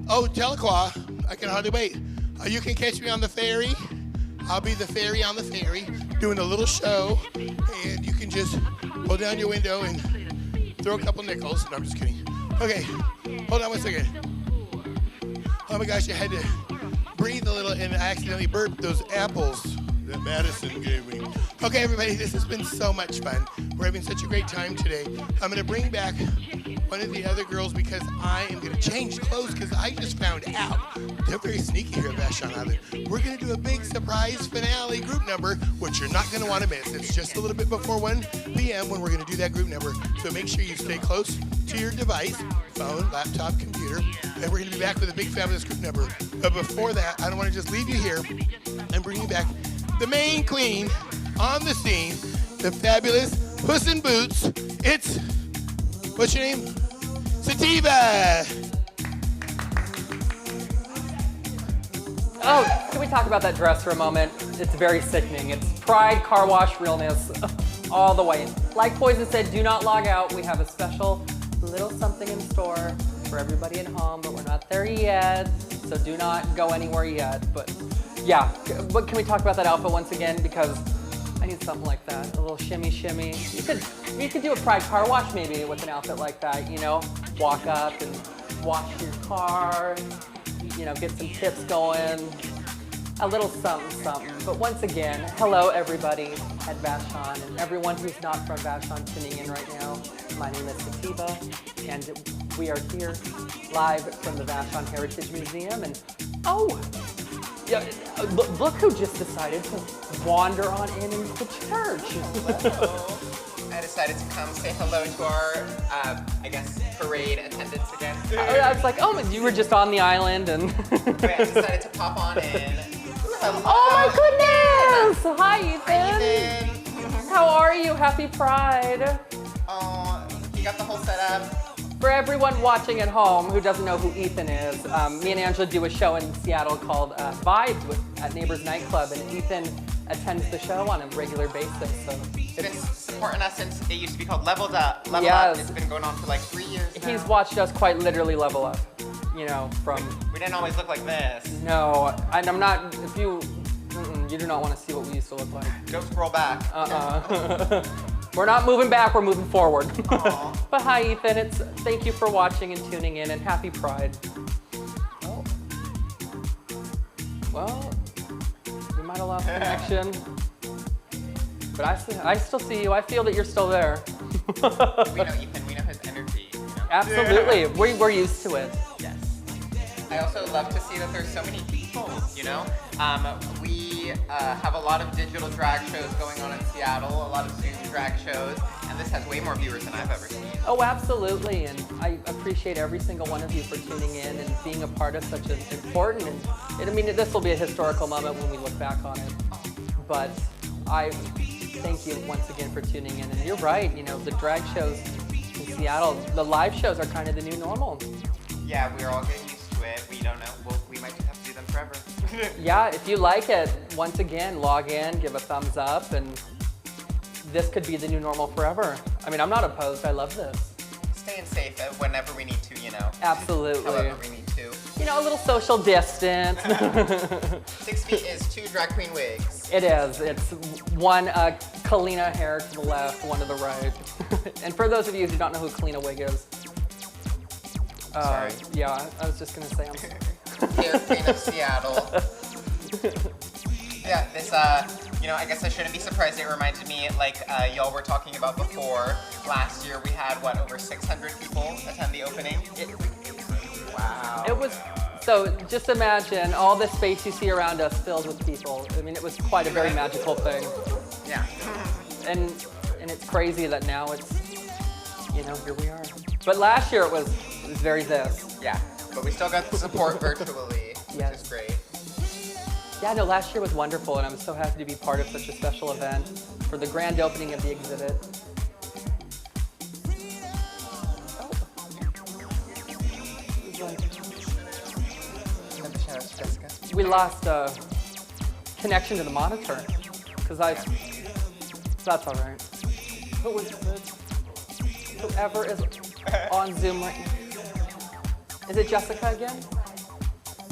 Oh, Tahlequah. I can hardly wait. You can catch me on the ferry. I'll be the fairy on the ferry doing a little show, and you can just roll down your window and throw a couple nickels. No, I'm just kidding. Okay, hold on one second. Oh my gosh, I had to breathe a little and I accidentally burped those apples that Madison gave me. Okay, everybody, this has been so much fun. We're having such a great time today. I'm going to bring back one of the other girls because I am going to change clothes because I just found out they're very sneaky here at Vashon Island. We're going to do a big surprise finale group number, which you're not going to want to miss. It's just a little bit before 1 p.m. when we're going to do that group number. So make sure you stay close to your device, phone, laptop, computer, and we're going to be back with a big fabulous group number. But before that, I don't want to just leave you here and bring you back the main queen on the scene, the fabulous Puss in Boots. It's, what's your name? Sativa. Oh, can we talk about that dress for a moment? It's very sickening. It's Pride car wash realness all the way. Like Poison said, do not log out. We have a special little something in store for everybody at home, but we're not there yet, so do not go anywhere yet. But yeah, but can we talk about that outfit once again? Because I need something like that, a little shimmy shimmy. You could do a Pride car wash maybe with an outfit like that, you know? Walk up and wash your car, you know, get some tips going, a little something, something. But once again, hello everybody at Vashon and everyone who's not from Vashon tuning in right now. My name is Sativa, and we are here live from the Vashon Heritage Museum. And oh, yeah, look who just decided to wander on into the church. Hello. I decided to come say hello to our, I guess, parade attendants again. I was like, oh, you were just on the island and... Wait, I decided to pop on in. Hello. Oh my goodness! Hi, Ethan. Hi, Ethan. How are you? Happy Pride. Oh, you got the whole setup. For everyone watching at home who doesn't know who Ethan is, me and Angela do a show in Seattle called Vibes at Neighbors Nightclub, and Ethan attends the show on a regular basis. So He's been supporting us since it used to be called Leveled Up. Level Yes. Up. It's been going on for like 3 years now. he's watched us quite literally level up. You know, from We didn't always look like this. no, and I'm not. If you, you do not want to see what we used to look like. Don't scroll back. We're not moving back, we're moving forward. Aw. But hi, Ethan. Thank you for watching and tuning in, and happy Pride. Oh. Well, we might have lost connection. But I still see you. I feel that you're still there. We know Ethan. We know his energy. You know? Absolutely. We're used to it. Yes. I also love to see that there's so many people, you know? We have a lot of digital drag shows going on in Seattle, a lot of Zoom drag shows, and this has way more viewers than I've ever seen. Oh, absolutely. And I appreciate every single one of you for tuning in and being a part of such an important, and I mean, this will be a historical moment when we look back on it. But I thank you once again for tuning in. And you're right, you know, the drag shows in Seattle, the live shows are kind of the new normal. Yeah, we're all getting used to it. We don't know. We might just have to do them forever. Yeah, if you like it, once again, log in, give a thumbs up, and this could be the new normal forever. I mean, I'm not opposed. I love this. Staying safe whenever we need to, you know. Absolutely. However we need to. You know, a little social distance. 6 feet is 2 drag queen wigs. It is. It's one Kalina hair to the left, one to the right. And for those of you who don't know who Kalina Wig is, Sorry. Yeah, I was just gonna say I'm sorry. Hair queen of Seattle. Yeah, this, you know, I guess I shouldn't be surprised. It reminded me, like y'all were talking about before, last year we had, what, over 600 people attend the opening? Wow. It was, so just imagine all the space you see around us filled with people. I mean, it was quite a very magical thing. Yeah. And it's crazy that now it's, you know, here we are. But last year it was very this. Yeah, but we still got the support virtually, Yes. which is great. Yeah, no, last year was wonderful, and I'm so happy to be part of such a special event for the grand opening of the exhibit. We lost connection to the monitor, because that's all right. Who is it? Whoever is on Zoom right now. Is it Jessica again?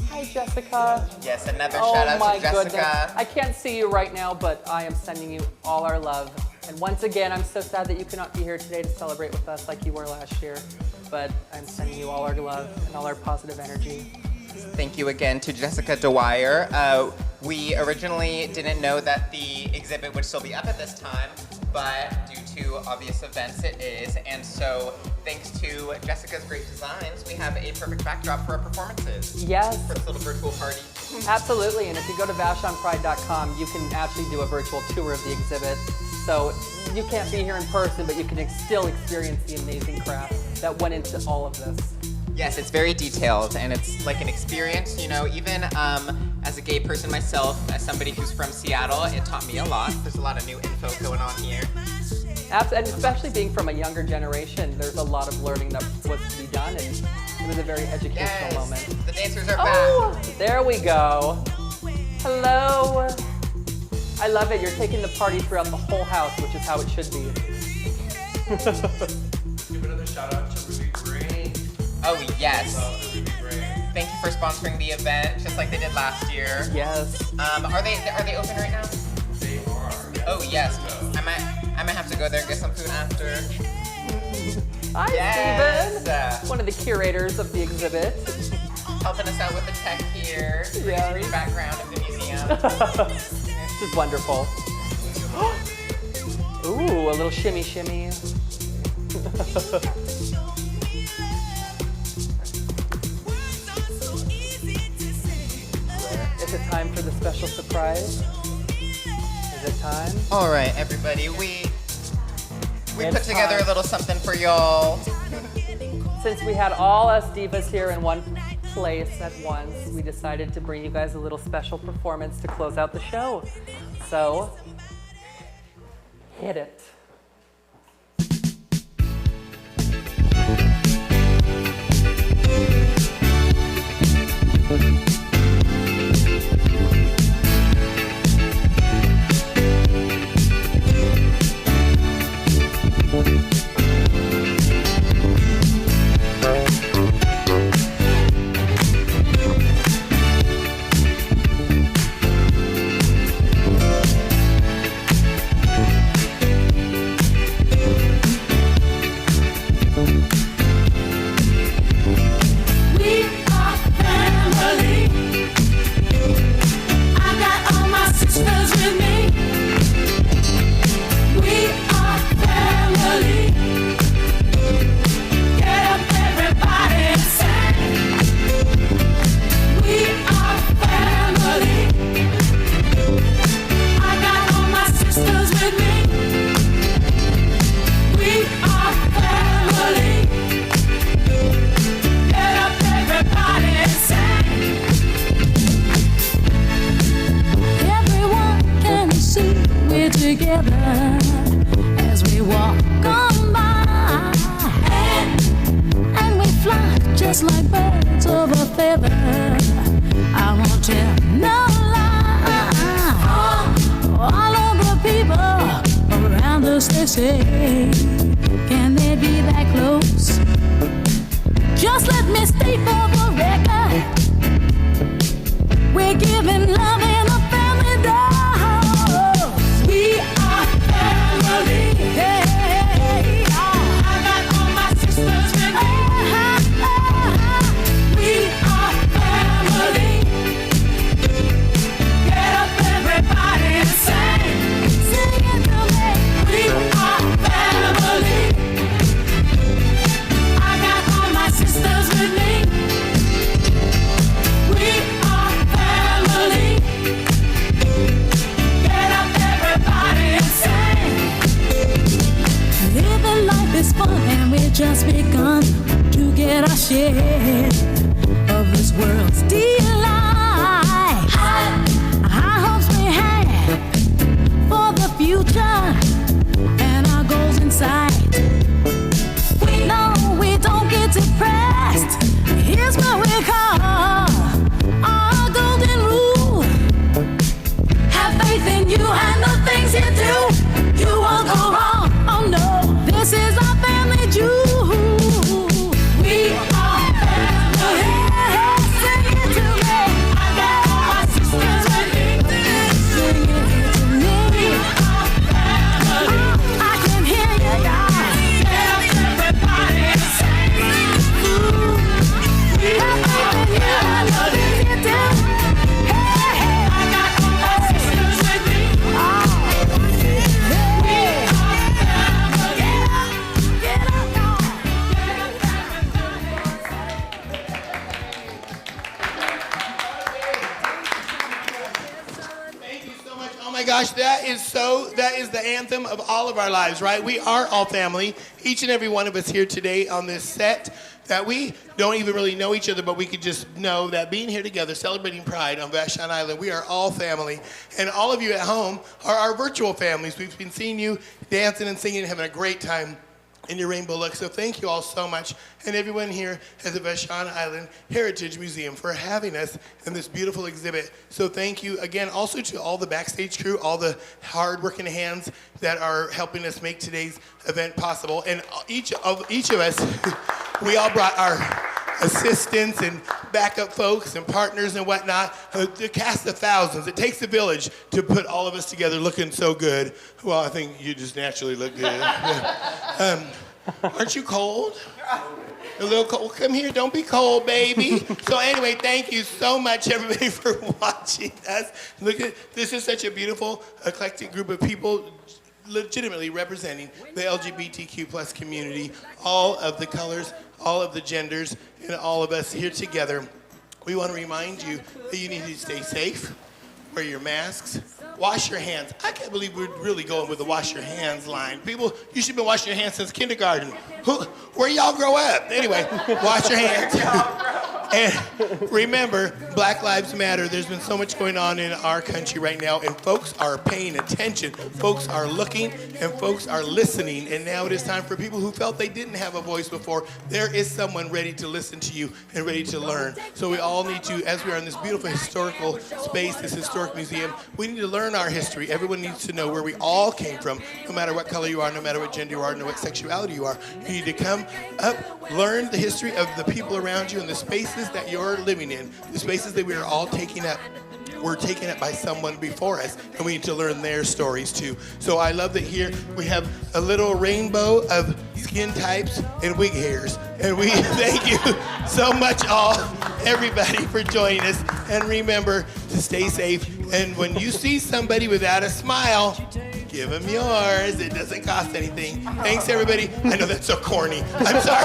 Hi, Jessica. Yes, another Oh shout out my to Jessica. goodness. I can't see you right now, but I am sending you all our love. And once again, I'm so sad that you could not be here today to celebrate with us like you were last year. But I'm sending you all our love and all our positive energy. Thank you again to Jessica Dwyer. We originally didn't know that the exhibit would still be up at this time, but due to obvious events it is. And so thanks to Jessica's great designs, we have a perfect backdrop for our performances. Yes. For this little virtual party. Absolutely, and if you go to vashonpride.com, you can actually do a virtual tour of the exhibit. So you can't be here in person, but you can still experience the amazing craft that went into all of this. Yes, it's very detailed, and it's like an experience, you know, even as a gay person myself, as somebody who's from Seattle, it taught me a lot. There's a lot of new info going on here. And especially being from a younger generation, there's a lot of learning that was to be done, and it was a very educational moment. The dancers are Oh, back. there we go. Hello. I love it. You're taking the party throughout the whole house, which is how it should be. Give another shout out to Ruby Green. Oh, yes. Love the Ruby Green. Thank you for sponsoring the event, just like they did last year. Yes. Are they open right now? They are. Oh, yes. I might have to go there and get some food after. Hi, Yes. Stephen. One of the curators of the exhibit. Helping us out with the tech here. Yes. Green background of the museum. This is wonderful. Ooh, a little shimmy shimmy. Is it time for the special surprise? Is it time? All right, everybody. We It's put together time. a little something for y'all. Since we had all us divas here in one place at once, we decided to bring you guys a little special performance to close out the show. So, hit it. Together as we walk on by, and we fly just like birds of a feather. I won't tell no lie. All of the people around us, they say, can they be that close? Just let me state for the record, we're giving love in a family dose. We are family. Hey, I got all my sisters with me. We are family. Get up, everybody, and sing. Sing it to me. We are family. I got all my sisters with me. We are family. Get up, everybody, and sing. Living life is fun, and we've just begun to get our share of this world's delight. High hopes we have for the future and our goals in sight. No, we don't get depressed. Here's what we call our golden rule. Have faith in you and the things you do. You won't go wrong. Oh no, this is our family jewel. We are family. Sing it to me. I got all my sisters with me. Sing it to me. We are family. I can hear you, y'all. Get up, everybody, and sing. We are family. I know this you do. Hey, hey. I got all my sisters with me. We are family. Get up, y'all. Thank you so much. Oh my gosh, that is the anthem of all of our lives, right? We are all family. Each and every one of us here today on this set, that we don't even really know each other, but we could just know that being here together, celebrating Pride on Vashon Island, we are all family. And all of you at home are our virtual families. We've been seeing you dancing and singing and having a great time in your rainbow look. So thank you all so much. And everyone here at the Vashon Island Heritage Museum for having us in this beautiful exhibit. So thank you again also to all the backstage crew, all the hard-working hands that are helping us make today's event possible. And each of us, we all brought our assistants and backup folks and partners and whatnot, the cast of thousands. It takes a village to put all of us together looking so good. Well, I think you just naturally look good. Aren't you cold? A little cold. Well, come here, don't be cold, baby. So anyway, thank you so much, everybody, for watching us. Look at this is such a beautiful, eclectic group of people legitimately representing the LGBTQ plus community, all of the colors, all of the genders, and all of us here together. We want to remind you that you need to stay safe, wear your masks, wash your hands. I can't believe we're really going with the wash your hands line. People, you should have been washing your hands since kindergarten. Where y'all grow up? Anyway, wash your hands. And remember, Black Lives Matter. There's been so much going on in our country right now, and folks are paying attention. Folks are looking, and folks are listening. And now it is time for people who felt they didn't have a voice before. There is someone ready to listen to you and ready to learn. So we all need to, as we are in this beautiful historical space, this historic museum, we need to learn our history. Everyone needs to know where we all came from, no matter what color you are, no matter what gender you are, no matter what sexuality you are. You need to come up, learn the history of the people around you and the spaces that you're living in, the spaces that we are all taking up. We're taken up by someone before us, and we need to learn their stories too. So I love that here we have a little rainbow of skin types and wig hairs. And we thank you so much all, everybody, for joining us. And remember to stay safe. And when you see somebody without a smile, give them yours. It doesn't cost anything. Thanks, everybody. I know that's so corny. I'm sorry.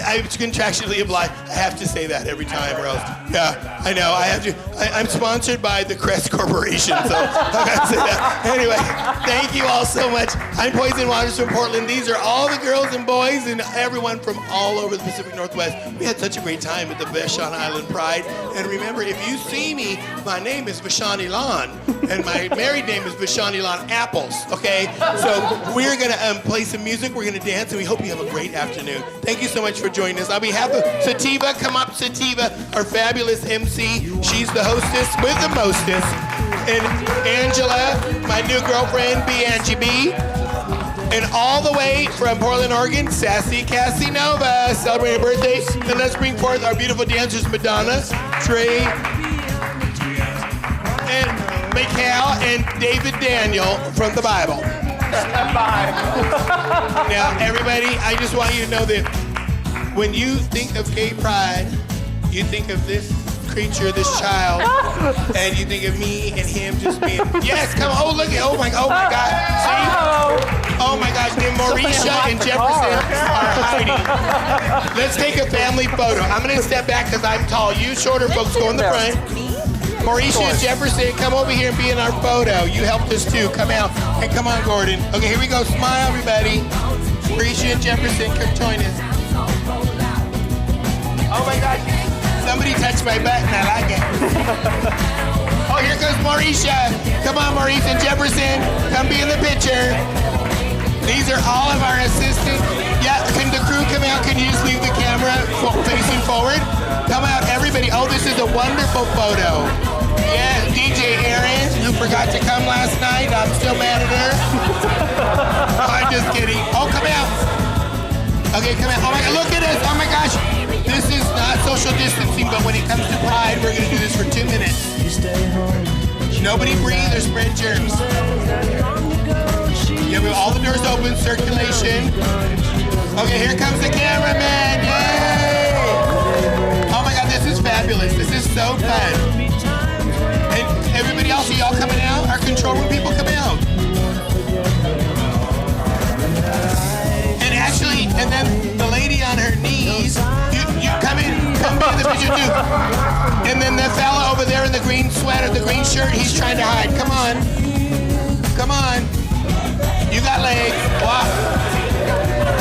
I'm contractually obliged. I have to say that every time, or else. Yeah, I know. I have to. I'm sponsored by the Crest Corporation, so I got to say that. Anyway, thank you all so much. I'm Poison Waters from Portland. These are all the girls and boys and everyone from all over the Pacific Northwest. We had such a great time at the Vashon Island Pride. And remember, if you see me, my name is Vashon Ilan, and my married name is Vashon Ilan Apples, okay? So we're going to play some music, we're going to dance, and we hope you have a great afternoon. Thank you so much for joining us. On behalf of Sativa, come up, Sativa, our fabulous MC. She's the hostess with the mostest. And Angela, my new girlfriend, Angie B. And all the way from Portland, Oregon, Sassy Cassie Nova, celebrating a birthday. And let's bring forth our beautiful dancers, Madonna, Trey, and Mikhail, and David Daniel from the Bible. Now, everybody, I just want you to know that when you think of gay pride, you think of this creature, this child, and you think of me and him just being, yes, come on, oh, look at, oh my God, see? Oh my gosh, and Mauricia and Jefferson are hiding. Let's take a family photo. I'm gonna step back because I'm tall. You shorter folks go in the front. Mauricia and Jefferson, come over here and be in our photo. You helped us too, come out. And come on, Gordon. Okay, here we go, smile everybody. Mauricia and Jefferson, come join us. Oh my gosh. Somebody touched my butt and I like it. Oh, here goes Mauricia. Come on, Maurice and Jefferson. Come be in the picture. These are all of our assistants. Yeah, can the crew come out? Can you just leave the camera facing forward? Come out, everybody. Oh, this is a wonderful photo. Yeah, DJ Erin, who forgot to come last night. I'm still mad at her. Oh, I'm just kidding. Oh, come out. Okay, come out. Oh my God, look at us. Oh my gosh. This is not social distancing, but when it comes to Pride, we're going to do this for 2 minutes. Nobody breathe or spread germs. Yeah, we have all the doors open, circulation. Okay, here comes the cameraman. Yay! Oh my God, this is fabulous. This is so fun. And everybody else, are y'all coming out? Our control room people coming out. And actually, and then the lady on her knees, you come in, come be in the picture too. And then the fella over there in the green sweater, the green shirt, he's trying to hide. Come on. Come on. You got legs. Walk.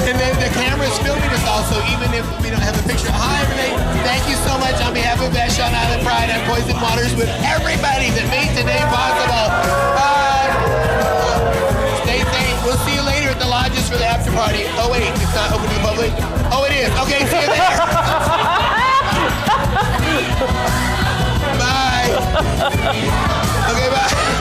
And then the camera's filming us also, even if we don't have a picture. Hi, everybody. Thank you so much on behalf of Vashon Island Pride and Poison Waters with everybody that made today possible. Bye. Okay, bye.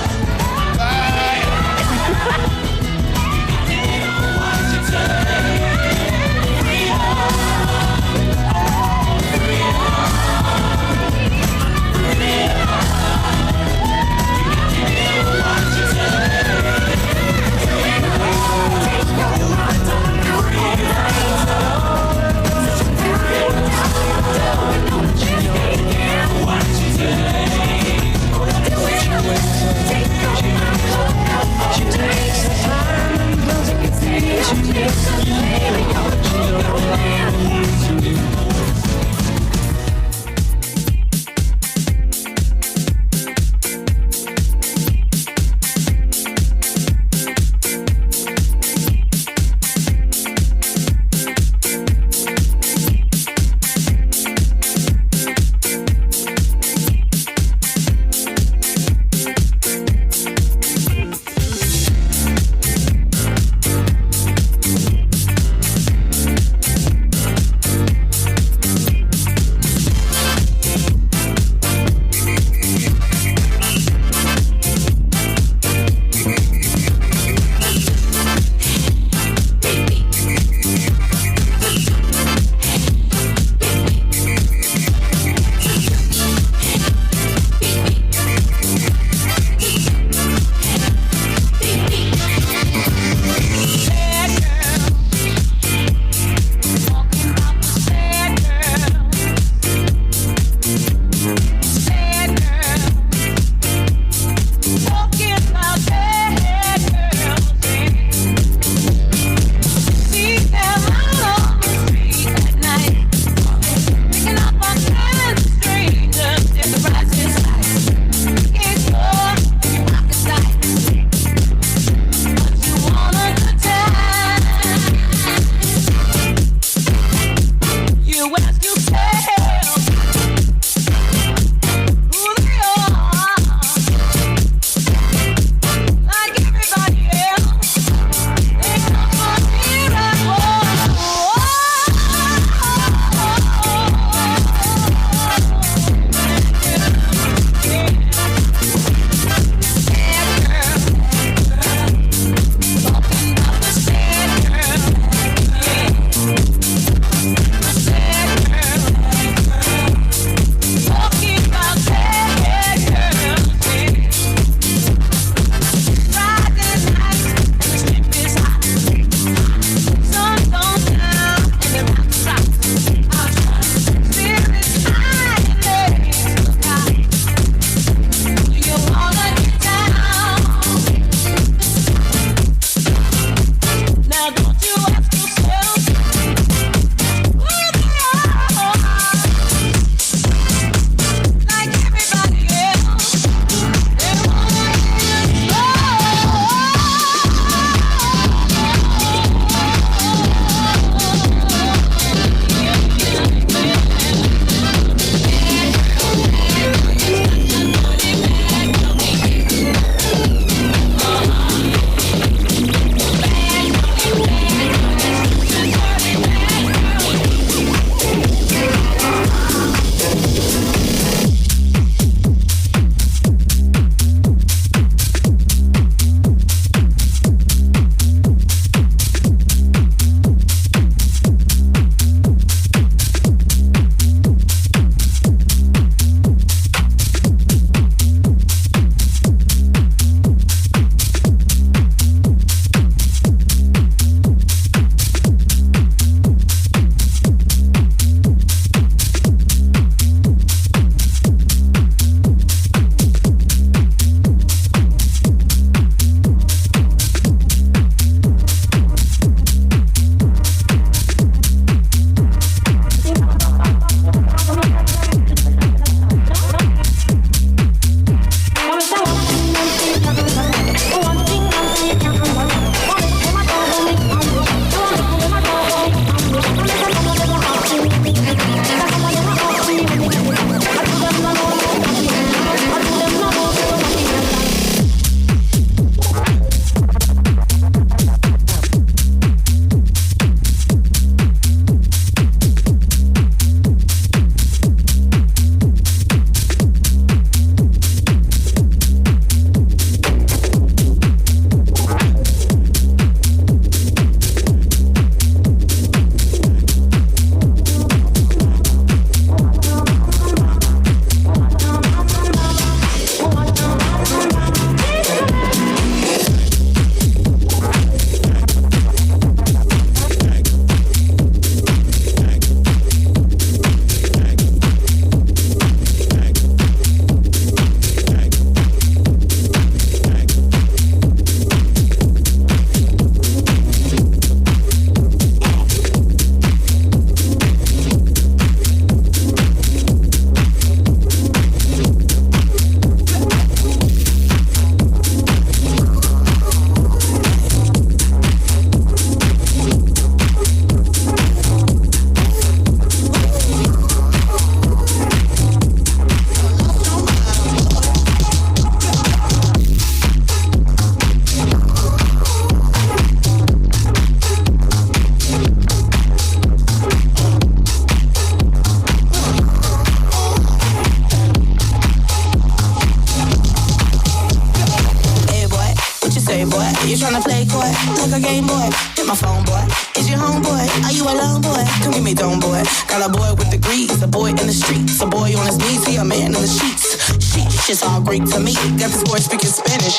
way, boy. You tryna play coy, like a game boy. Hit my phone, boy. Is you home, boy? Are you alone, boy? Come get me dome, boy. Got a boy with degrees, a boy in the streets, a boy on his knees, he a man in the sheets. Sheesh, it's all Greek to me. Got this boy speaking Spanish.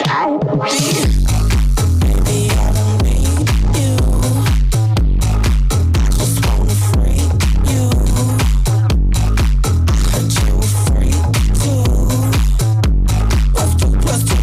Baby, I don't need you. I just wanna freak you. But you a freak too. Plus two, plus two.